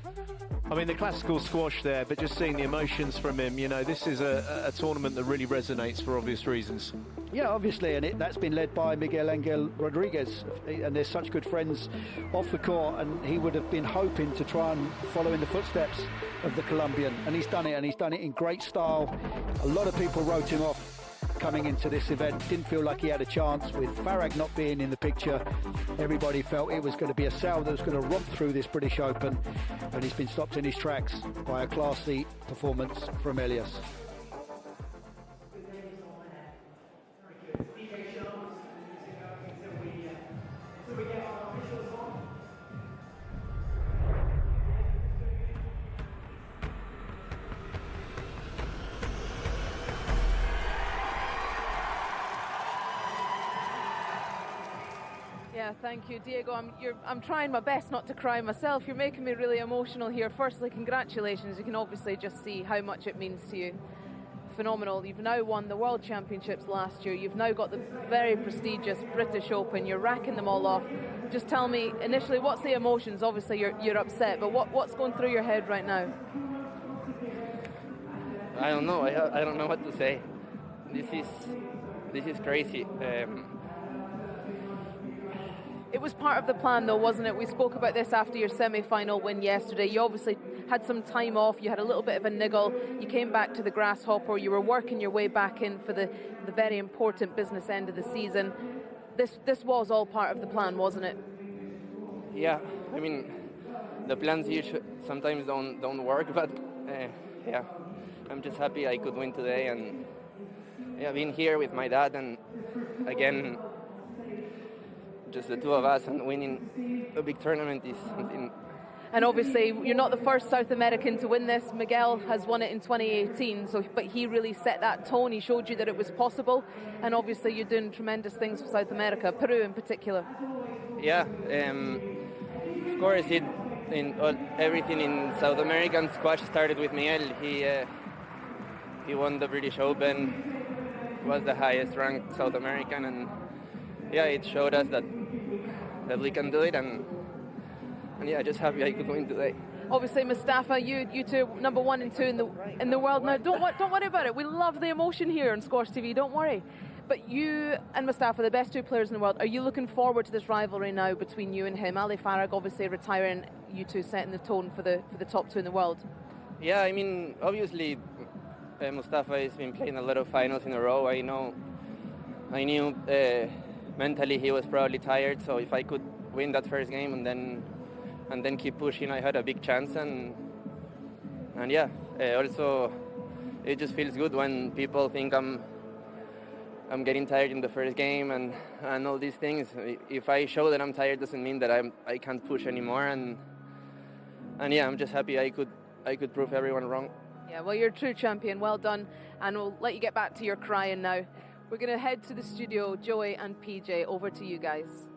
I mean, the classical squash there, but just seeing the emotions from him, you know, this is a tournament that really resonates for obvious reasons. Yeah, obviously, and that's been led by Miguel Angel Rodriguez, and they're such good friends off the court, and he would have been hoping to try and follow in the footsteps of the Colombian, and he's done it in great style. A lot of people wrote him off coming into this event, didn't feel like he had a chance. With Farag not being in the picture, everybody felt it was going to be Asal that was going to romp through this British Open, and he's been stopped in his tracks by a classy performance from Elias. Yeah, thank you, Diego. I'm trying my best not to cry myself. You're making me really emotional here. Firstly, congratulations. You can obviously just see how much it means to you. Phenomenal. You've now won the World Championships last year. You've now got the very prestigious British Open. You're racking them all off. Just tell me, initially, what's the emotions? Obviously, you're upset, but what's going through your head right now? I don't know. I don't know what to say. This is crazy. It was part of the plan, though, wasn't it? We spoke about this after your semi-final win yesterday. You obviously had some time off. You had a little bit of a niggle. You came back to the Grasshopper. You were working your way back in for the very important business end of the season. This was all part of the plan, wasn't it? Yeah, I mean, the plans sometimes don't work, but yeah, I'm just happy I could win today, and yeah, being here with my dad, and again, just the two of us, and winning a big tournament is something. And obviously, you're not the first South American to win this. Miguel has won it in 2018, but he really set that tone. He showed you that it was possible, and obviously you're doing tremendous things for South America, Peru in particular. Yeah, of course, everything in South American squash started with Miguel. He won the British Open, was the highest ranked South American, and yeah, it showed us that we can do it, and yeah, just happy I could win today. Obviously, Mostafa, you two number 1 and 2 in the world now. Don't worry about it. We love the emotion here on Squash TV. Don't worry. But you and Mostafa, the best 2 players in the world, are you looking forward to this rivalry now between you and him? Ali Farag obviously retiring, you two setting the tone for the top 2 in the world. Yeah, I mean, obviously, Mostafa has been playing a lot of finals in a row. I knew mentally he was probably tired, so if I could win that first game and then keep pushing, I had a big chance, and yeah, also it just feels good when people think I'm getting tired in the first game and all these things. If I show that I'm tired, doesn't mean that I can't push anymore, and yeah, I'm just happy I could prove everyone wrong. Yeah, well, you're a true champion. Well done. And we'll let you get back to your crying now. We're going to head to the studio. Joey and PJ, over to you guys.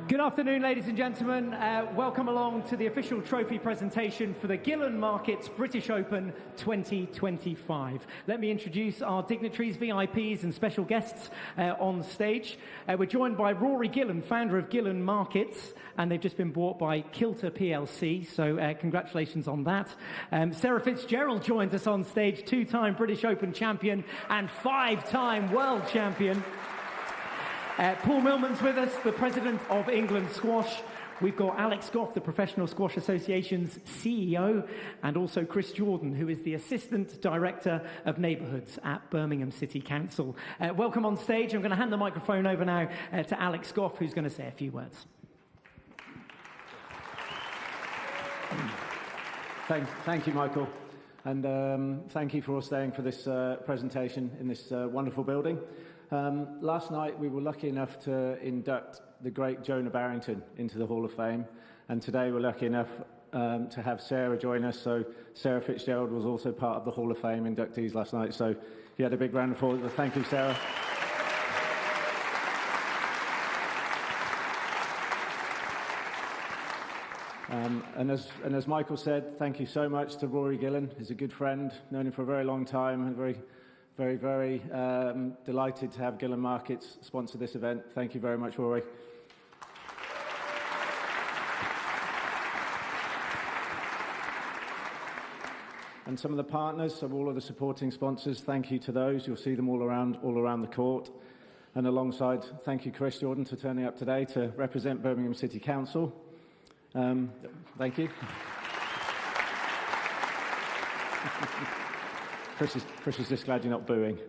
Good afternoon, ladies and gentlemen. Welcome along to the official trophy presentation for the Gillen Markets British Open 2025. Let me introduce our dignitaries, VIPs and special guests on stage. We're joined by Rory Gillen, founder of Gillen Markets, and they've just been bought by Kilter PLC, so congratulations on that. Sarah Fitzgerald joins us on stage, two-time British Open champion and five-time world champion. Paul Millman's with us, the president of England Squash. We've got Alex Goff, the Professional Squash Association's CEO, and also Chris Jordan, who is the Assistant Director of Neighbourhoods at Birmingham City Council. Welcome on stage. I'm going to hand the microphone over now to Alex Goff, who's going to say a few words. Thank you, Michael, and thank you for all staying for this presentation in this wonderful building. Last night we were lucky enough to induct the great Jonah Barrington into the Hall of Fame, and today we're lucky enough to have Sarah join us. So Sarah Fitzgerald was also part of the Hall of Fame inductees last night, so you had a big round of applause. Thank you, Sarah. And as Michael said, thank you so much to Rory Gillen. He's a good friend, known him for a very long time, and very delighted to have Gillen Markets sponsor this event. Thank you very much, Rory. And some of the partners, so all of the supporting sponsors, thank you to those. You'll see them all around the court. And alongside, thank you, Chris Jordan, for turning up today to represent Birmingham City Council. Thank you. Chris is just glad you're not booing.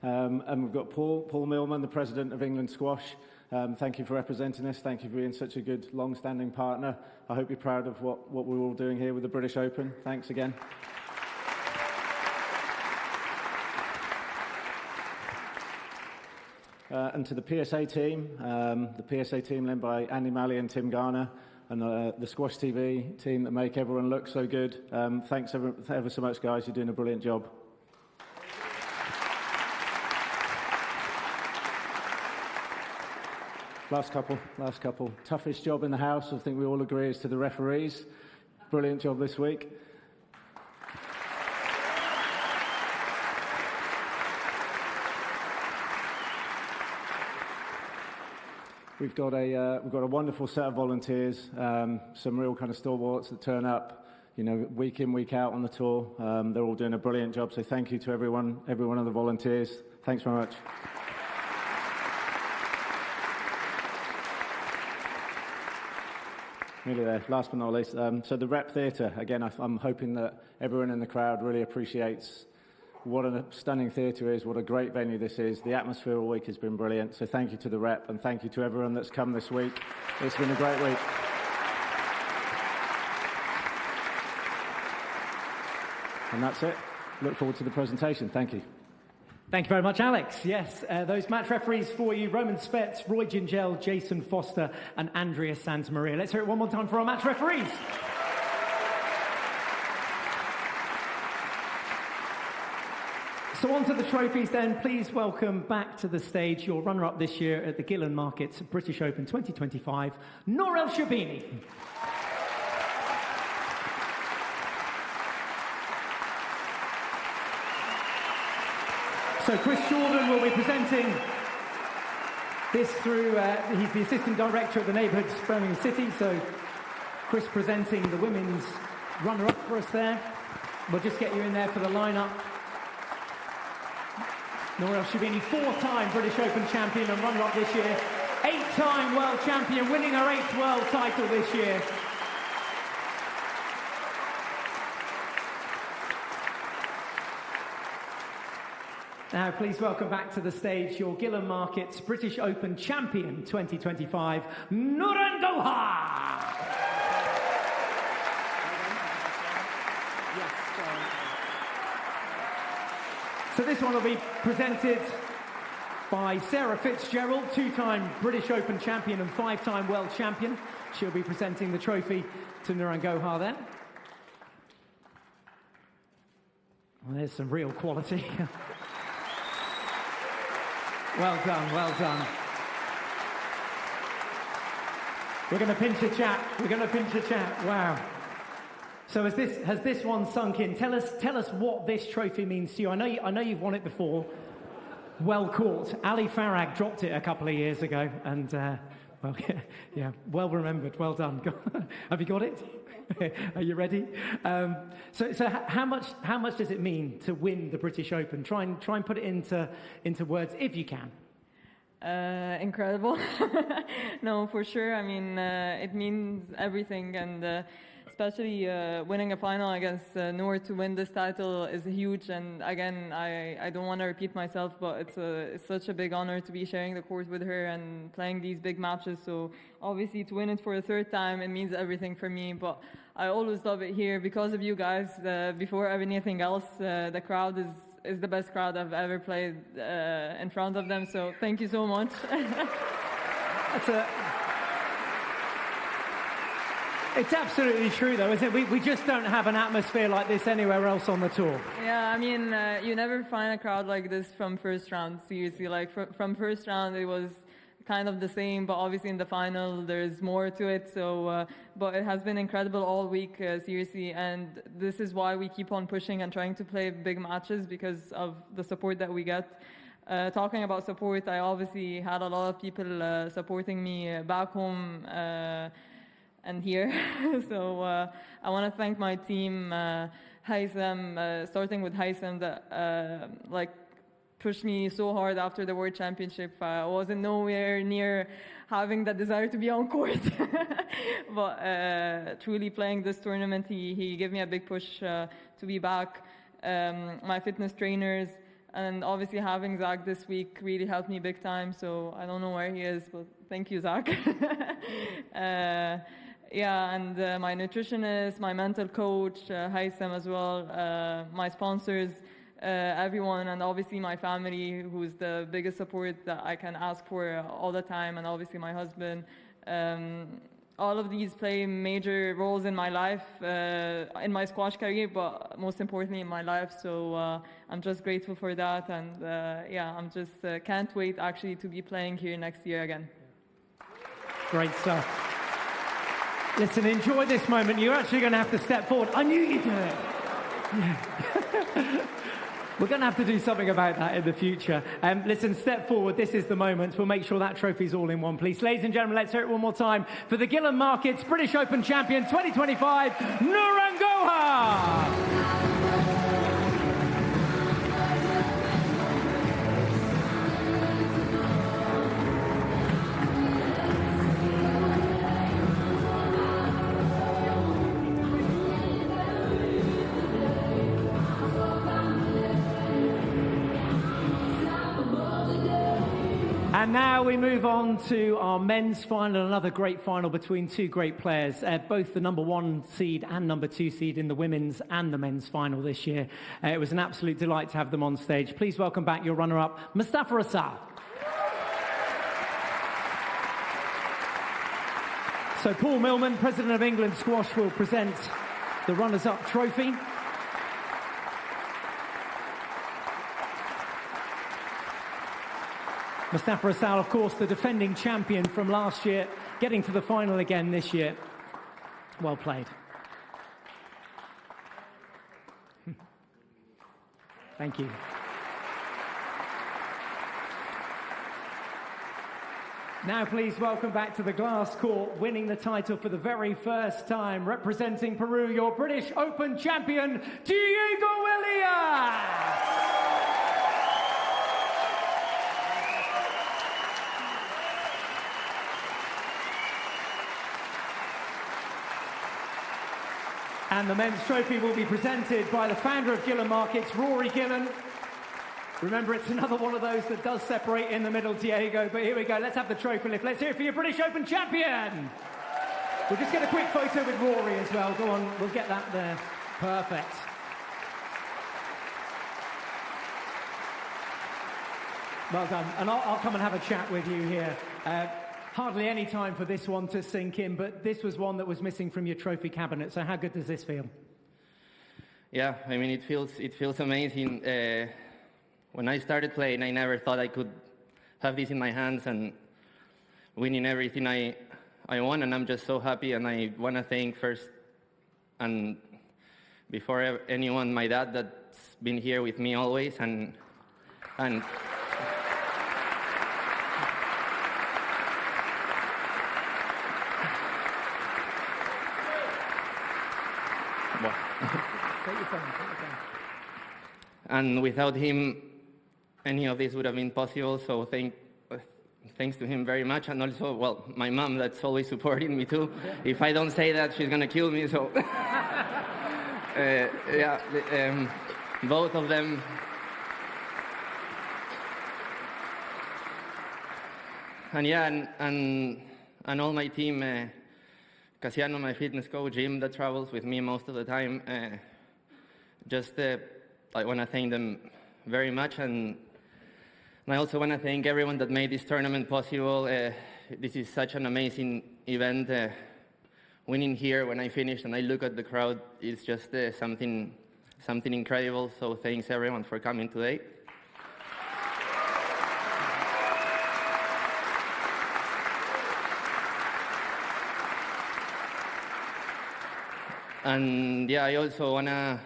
And we've got Paul Millman, the president of England Squash. Thank you for representing us. Thank you for being such a good, long-standing partner. I hope you're proud of what we're all doing here with the British Open. Thanks again. And to the PSA team led by Andy Malley and Tim Garner, and the Squash TV team that make everyone look so good. Thanks ever so much, guys. You're doing a brilliant job. Last couple. Toughest job in the house, I think we all agree, is to the referees. Brilliant job this week. We've got a wonderful set of volunteers, some real kind of stalwarts that turn up, week in, week out on the tour. They're all doing a brilliant job. So thank you to every one of the volunteers. Thanks very much. Nearly there. Last but not least, so the Rep Theatre. Again, I'm hoping that everyone in the crowd really appreciates what a stunning theatre is, what a great venue this is. The atmosphere all week has been brilliant. So thank you to the Rep, and thank you to everyone that's come this week. It's been a great week. And that's it. Look forward to the presentation. Thank you. Thank you very much, Alex. Yes, those match referees for you, Roman Spetz, Roy Gingell, Jason Foster, and Andrea Santamaria. Let's hear it one more time for our match referees. So on to the trophies then. Please welcome back to the stage your runner-up this year at the Gillen Markets British Open 2025, Nour El Shabini. So Chris Jordan will be presenting this through, he's the Assistant Director at the Neighbourhoods Birmingham City, so Chris presenting the women's runner-up for us there. We'll just get you in there for the line-up. Nour El Shabini, four-time British Open champion and runner-up this year, eight-time world champion, winning her eighth world title this year. Now, please welcome back to the stage your Gillen Markets British Open champion 2025, Nouran Gohar. So this one will be presented by Sarah Fitzgerald, 2-time British Open champion and 5-time world champion. She'll be presenting the trophy to Narangoha then. Well, there's some real quality. Well done, well done. We're going to pinch a chat. We're going to pinch a chat. Wow. So has this one sunk in? Tell us what this trophy means to you. I know you've won it before. Well caught. Ali Farag dropped it a couple of years ago, and well, yeah, well remembered. Well done. Have you got it? Are you ready? So how much does it mean to win the British Open? Try and put it into words if you can. Incredible. No, for sure. I mean, it means everything, and especially winning a final against Noor to win this title is huge. And again, I don't want to repeat myself, but it's such a big honor to be sharing the court with her and playing these big matches. So obviously to win it for a third time, it means everything for me. But I always love it here because of you guys. Before anything else, the crowd is the best crowd I've ever played in front of them. So thank you so much. It's absolutely true, though, isn't it? We just don't have an atmosphere like this anywhere else on the tour. Yeah, I mean, you never find a crowd like this from first round, seriously. Like, from first round, it was kind of the same, but obviously in the final, there's more to it. So, but it has been incredible all week, seriously. And this is why we keep on pushing and trying to play big matches, because of the support that we get. Talking about support, I obviously had a lot of people supporting me back home and here. So I want to thank my team, Haitham, starting with Haitham, that like pushed me so hard after the World Championship. I wasn't nowhere near having that desire to be on court. But truly playing this tournament, he gave me a big push to be back. My fitness trainers, and obviously having Zach this week really helped me big time. So I don't know where he is, but thank you, Zach. Yeah, and my nutritionist, my mental coach, Haitham as well, my sponsors, everyone, and obviously my family, who's the biggest support that I can ask for all the time, and obviously my husband. All of these play major roles in my life, in my squash career, but most importantly in my life. So I'm just grateful for that, and yeah, I'm just can't wait actually to be playing here next year again. Great stuff. Listen, enjoy this moment. You're actually going to have to step forward. I knew you'd do it. Yeah. We're going to have to do something about that in the future. Listen, step forward. This is the moment. We'll make sure that trophy's all in one piece. Ladies and gentlemen, let's hear it one more time for the Gillen Markets British Open champion 2025, Narangoha! And now we move on to our men's final, another great final between two great players, both the #1 seed and #2 seed in the women's and the men's final this year. It was an absolute delight to have them on stage. Please welcome back your runner-up, Mostafa Asal. So Paul Millman, President of England Squash, will present the runners-up trophy. Mostafa Asal, of course, the defending champion from last year, getting to the final again this year. Well played. Thank you. Now please welcome back to the glass court, winning the title for the very first time, representing Peru, your British Open champion, Diego Elias! And the men's trophy will be presented by the founder of Gillen Markets, Rory Gillen. Remember, it's another one of those that does separate in the middle, Diego. But here we go. Let's have the trophy lift. Let's hear it for your British Open champion. We'll just get a quick photo with Rory as well. Go on, we'll get that there. Perfect. Well done. And I'll come and have a chat with you here. Hardly any time for this one to sink in, but this was one that was missing from your trophy cabinet. So how good does this feel? Yeah, I mean, it feels amazing. When I started playing, I never thought I could have this in my hands and winning everything I won, and I'm just so happy. And I want to thank first and before anyone, my dad that's been here with me always, and and without him, any of this would have been possible. So thanks to him very much, and also, well, my mom that's always supporting me too. If I don't say that, she's gonna kill me. So both of them. And yeah, and all my team, Casiano, my fitness coach, Jim, that travels with me most of the time. I want to thank them very much, and I also want to thank everyone that made this tournament possible. This is such an amazing event. Winning here when I finished and I look at the crowd is just something incredible. So thanks everyone for coming today. And yeah, I also wanna.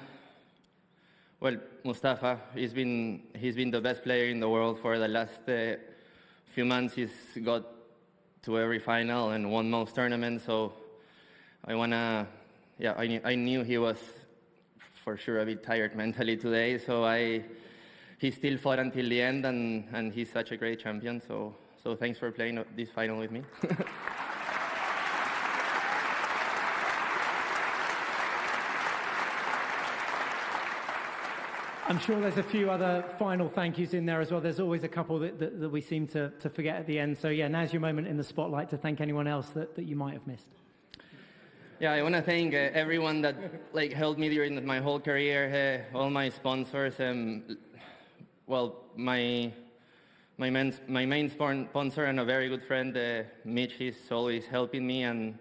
Well, Mostafa, he's been the best player in the world for the last few months. He's got to every final and won most tournaments. So I wanna. Yeah, I knew he was for sure a bit tired mentally today. So he still fought until the end, and he's such a great champion. So thanks for playing this final with me. I'm sure there's a few other final thank yous in there as well. There's always a couple that we seem to forget at the end. So yeah, now's your moment in the spotlight to thank anyone else that you might have missed. Yeah, I want to thank everyone that helped me during my whole career, all my sponsors, well, my main sponsor and a very good friend, Mitch, he's always helping me, and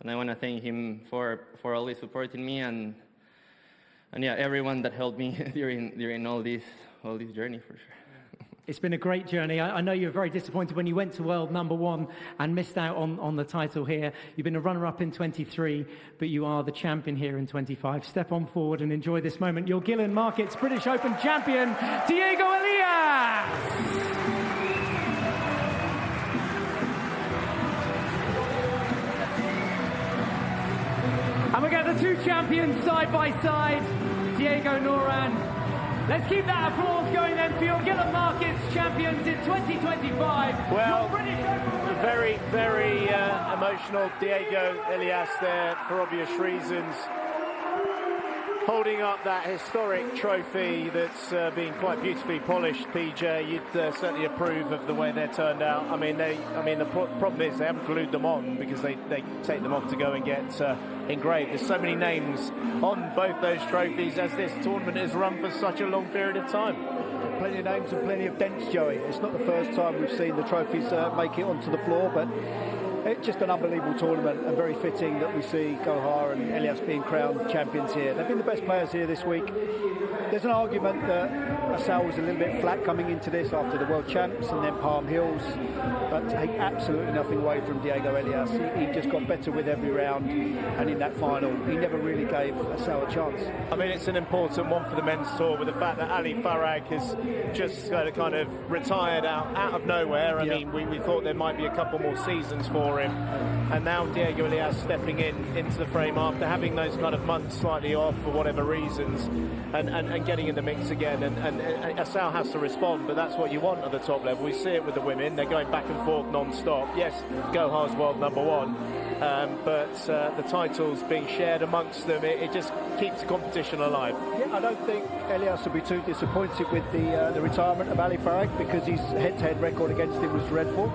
I want to thank him for always supporting me, and yeah, everyone that helped me during all this journey, for sure. It's been a great journey. I know you were very disappointed when you went to world #1 and missed out on the title here. You've been a runner-up in 23, but you are the champion here in 25. Step on forward and enjoy this moment. Your Gillen Markets British Open champion, Diego Elias! And we get the two champions side by side, Diego, Noran. Let's keep that applause going then for your Gillen Markets champions in 2025. Well, very, very emotional Diego Elias there for obvious reasons. Holding up that historic trophy that's been quite beautifully polished, PJ. You'd certainly approve of the way they're turned out. I mean, the problem is they haven't glued them on because they take them off to go and get engraved. There's so many names on both those trophies as this tournament has run for such a long period of time. Plenty of names and plenty of dents, Joey. It's not the first time we've seen the trophies make it onto the floor, but it's just an unbelievable tournament, and very fitting that we see Gohar and Elias being crowned champions here. They've been the best players here this week. There's an argument that Asal was a little bit flat coming into this after the World Champs and then Palm Hills, but take absolutely nothing away from Diego Elias. He just got better with every round, and in that final, he never really gave Asal a chance. I mean, it's an important one for the men's tour with the fact that Ali Farag has just kind of retired out of nowhere. I mean, we thought there might be a couple more seasons for him, and now Diego Elias stepping into the frame after having those kind of months slightly off for whatever reasons, and getting in the mix again, and Asal has to respond, but that's what you want at the top level. We see it with the women, they're going back and forth non-stop. Yes, Gohar's world #1, but the titles being shared amongst them, it just keeps the competition alive. Yeah, I don't think Elias will be too disappointed with the retirement of Ali Farag because his head-to-head record against him was dreadful.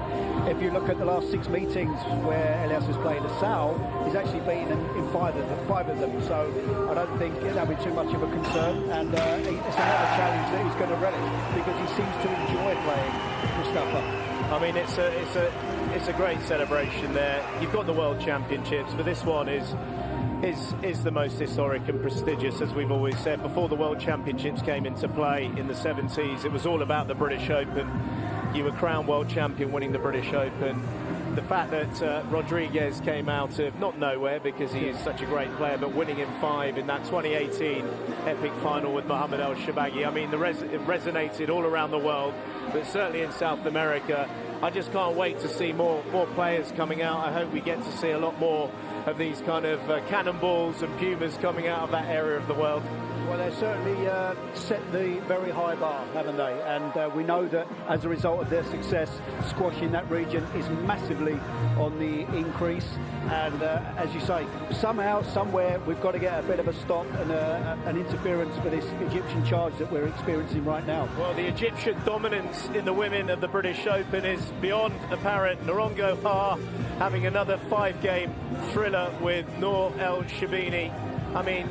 If you look at the last 6 meetings where Elias has played Asal, he's actually beaten him in five of them. So I don't think that'll be too much of a concern. And it's another challenge that he's going to relish because he seems to enjoy playing Mostafa. I mean, it's a great celebration there. You've got the World Championships, but this one is the most historic and prestigious, as we've always said. Before the World Championships came into play in the 70s, it was all about the British Open. You were crowned world champion winning the British Open. The fact that Rodriguez came out of not nowhere because he is such a great player, but winning in 5 in that 2018 epic final with Mohamed El Shibagi. I mean, it resonated all around the world, but certainly in South America. I just can't wait to see more players coming out. I hope we get to see a lot more of these kind of cannonballs and pumas coming out of that area of the world. Well, they've certainly set the very high bar, haven't they? And we know that as a result of their success, squash in that region is massively on the increase. And as you say, somehow, somewhere, we've got to get a bit of a stop and an interference for this Egyptian charge that we're experiencing right now. Well, the Egyptian dominance in the women of the British Open is beyond apparent. Norongo Ha having another 5-game thriller with Noor El Shibini. I mean,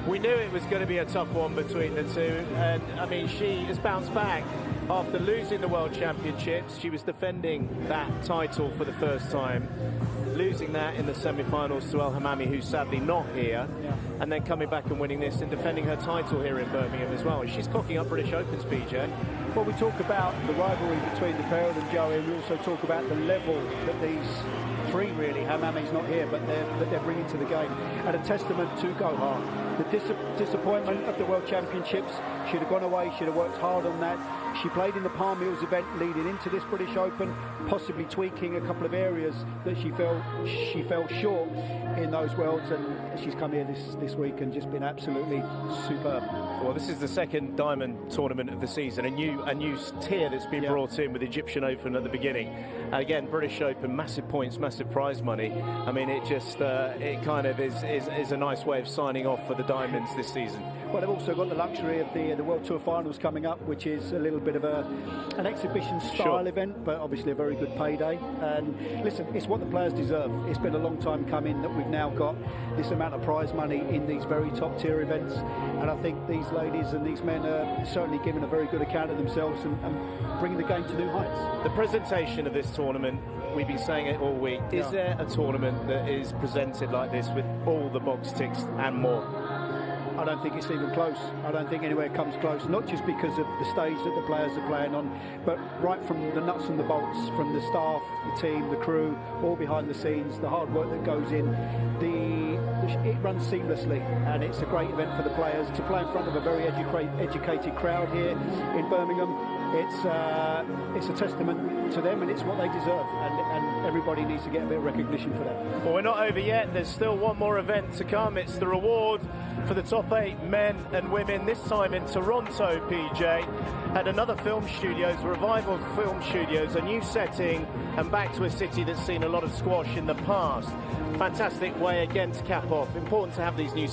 we knew it was going to be a tough one between the two, and I mean, she has bounced back after losing the World Championships. She was defending that title for the first time, losing that in the semi-finals to El Hammamy, who's sadly not here, and then coming back and winning this and defending her title here in Birmingham as well. She's cocking up British Opens, PJ. Well, we talk about the rivalry between the pair of them, Joey, and we also talk about the level that these three, really, Hammamy's not here, but they're bringing to the game. And a testament to Gohar. The disappointment of the World Championships, she'd have gone away, she'd have worked hard on that. She played in the Palm Hills event leading into this British Open, possibly tweaking a couple of areas that she fell short in those Worlds, and she's come here this week and just been absolutely superb. Well, this is the second Diamond tournament of the season, a new tier that's been brought in with the Egyptian Open at the beginning. Again, British Open, massive points, massive prize money. I mean, it just it kind of is a nice way of signing off for the Diamonds this season. Well, they've also got the luxury of the World Tour Finals coming up, which is a little bit of an exhibition-style event, but obviously a very good payday. And listen, it's what the players deserve. It's been a long time coming that we've now got this amount of prize money in these very top-tier events. And I think these ladies and these men are certainly giving a very good account of themselves and bringing the game to new heights. The presentation of this tournament, we've been saying it all week. Is there a tournament that is presented like this with all the box ticks and more? I don't think it's even close. I don't think anywhere comes close, not just because of the stage that the players are playing on, but right from the nuts and the bolts, from the staff, the team, the crew, all behind the scenes, the hard work that goes in. It runs seamlessly, and it's a great event for the players to play in front of a very educated crowd here in Birmingham. It's a testament to them, and it's what they deserve, and everybody needs to get a bit of recognition for that. Well, we're not over yet. There's still one more event to come. It's the reward for the top 8 men and women, this time in Toronto, PJ. At another film studios, Revival Film Studios, a new setting, and back to a city that's seen a lot of squash in the past. Fantastic way again to cap off. Important to have these new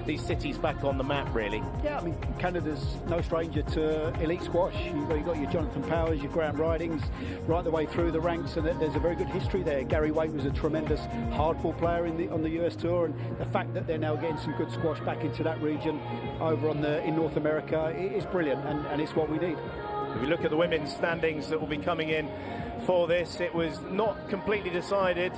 these cities back on the map, really. Yeah, I mean, Canada's no stranger to elite squash. You've got your Jonathan Powers, your Graham Ridings, right the way through the ranks, and there's a very good history there. Gary Waite was a tremendous hardball player on the US Tour, and the fact that they're now getting some good squash back into that region over in North America is brilliant, and it's what we need. If you look at the women's standings that will be coming in for this, it was not completely decided,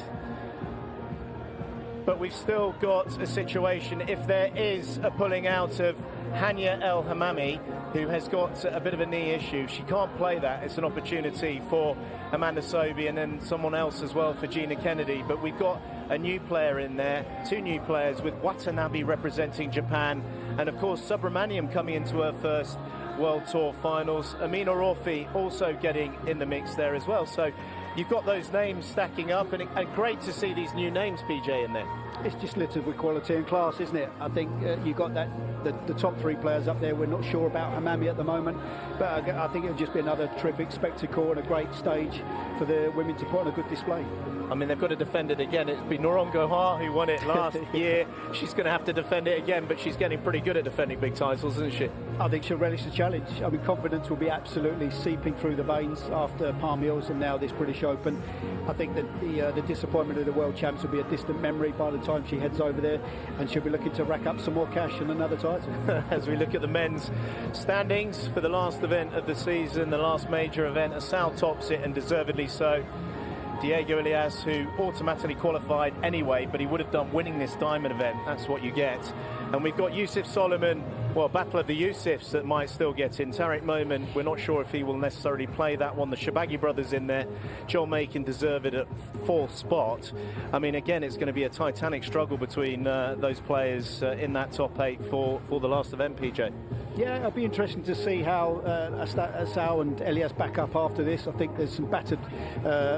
but we've still got a situation. If there is a pulling out of Hania El Hammamy, who has got a bit of a knee issue, she can't play that. It's an opportunity for Amanda Sobey and then someone else as well for Gina Kennedy. But we've got a new player in there, 2 new players, with Watanabe representing Japan, and of course Subramaniam coming into her first World Tour Finals. Amina Orfi also getting in the mix there as well. So you've got those names stacking up, and great to see these new names, PJ, in there. It's just littered with quality and class, isn't it? I think you've got that the top 3 players up there. We're not sure about Hamami at the moment, but I think it'll just be another terrific spectacle and a great stage for the women to put on a good display. I mean, they've got to defend it again. It's been Norongo Ha who won it last year. She's going to have to defend it again, but she's getting pretty good at defending big titles, isn't she? I think she'll relish the challenge. I mean, confidence will be absolutely seeping through the veins after Palm Hills and now this British Open. I think that the disappointment of the world champs will be a distant memory by the time she heads over there, and she'll be looking to rack up some more cash and another title. As we look at the men's standings for the last event of the season, the last major event, Asal tops it, and deservedly so. Diego Elias, who automatically qualified anyway, but he would have done winning this diamond event. That's what you get. And we've got Yusuf Solomon, well, battle of the Yusufs that might still get in. Tariq Momin, we're not sure if he will necessarily play that one. The Shabagi brothers in there. Joel Makin deserved it at 4th spot. I mean, again, it's going to be a titanic struggle between those players in that top 8 for the last event, PJ. Yeah, it'll be interesting to see how Asal and Elias back up after this. I think there's some battered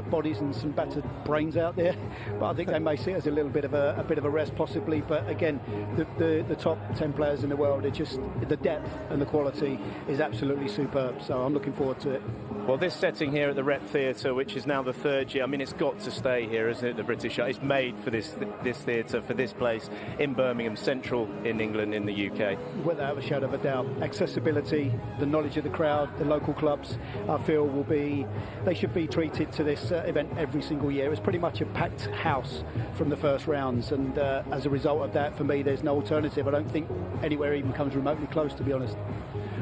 bodies and some battered brains out there, but I think they may see it as a little bit of a rest possibly. But again, the top 10 players in the world, it's just the depth and the quality is absolutely superb. So I'm looking forward to it. Well, this setting here at the Rep Theatre, which is now the 3rd year, I mean, it's got to stay here, isn't it? The British, it's made for this theatre, for this place in Birmingham, central in England, in the UK. Without a shadow of a doubt. Accessibility, the knowledge of the crowd, the local clubs, I feel they should be treated to this event every single year. It's pretty much a packed house from the first rounds, and as a result of that, for me, there's no alternative. I don't think anywhere even comes remotely close, to be honest.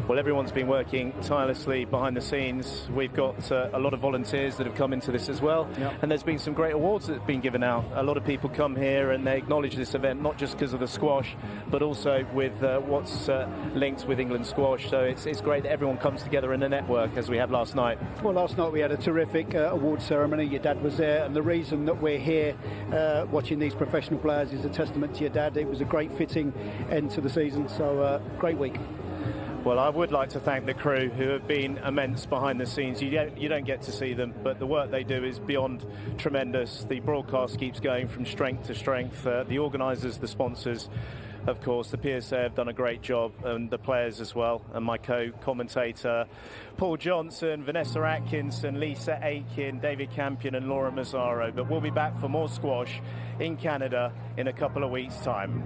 Well, everyone's been working tirelessly behind the scenes. We've got a lot of volunteers that have come into this as well. Yep. And there's been some great awards that have been given out. A lot of people come here and they acknowledge this event, not just because of the squash, but also with what's linked with England squash. So it's great that everyone comes together in a network, as we had last night. Well, last night we had a terrific award ceremony. Your dad was there, and the reason that we're here watching these professional players is a testament to your dad. It was a great fitting end to the season, so great week. Well, I would like to thank the crew who have been immense behind the scenes. You don't get to see them, but the work they do is beyond tremendous. The broadcast keeps going from strength to strength. The organisers, the sponsors, of course, the PSA have done a great job, and the players as well. And my co-commentator, Paul Johnson, Vanessa Atkinson, Lisa Aiken, David Campion and Laura Mazzaro. But we'll be back for more squash in Canada in a couple of weeks' time.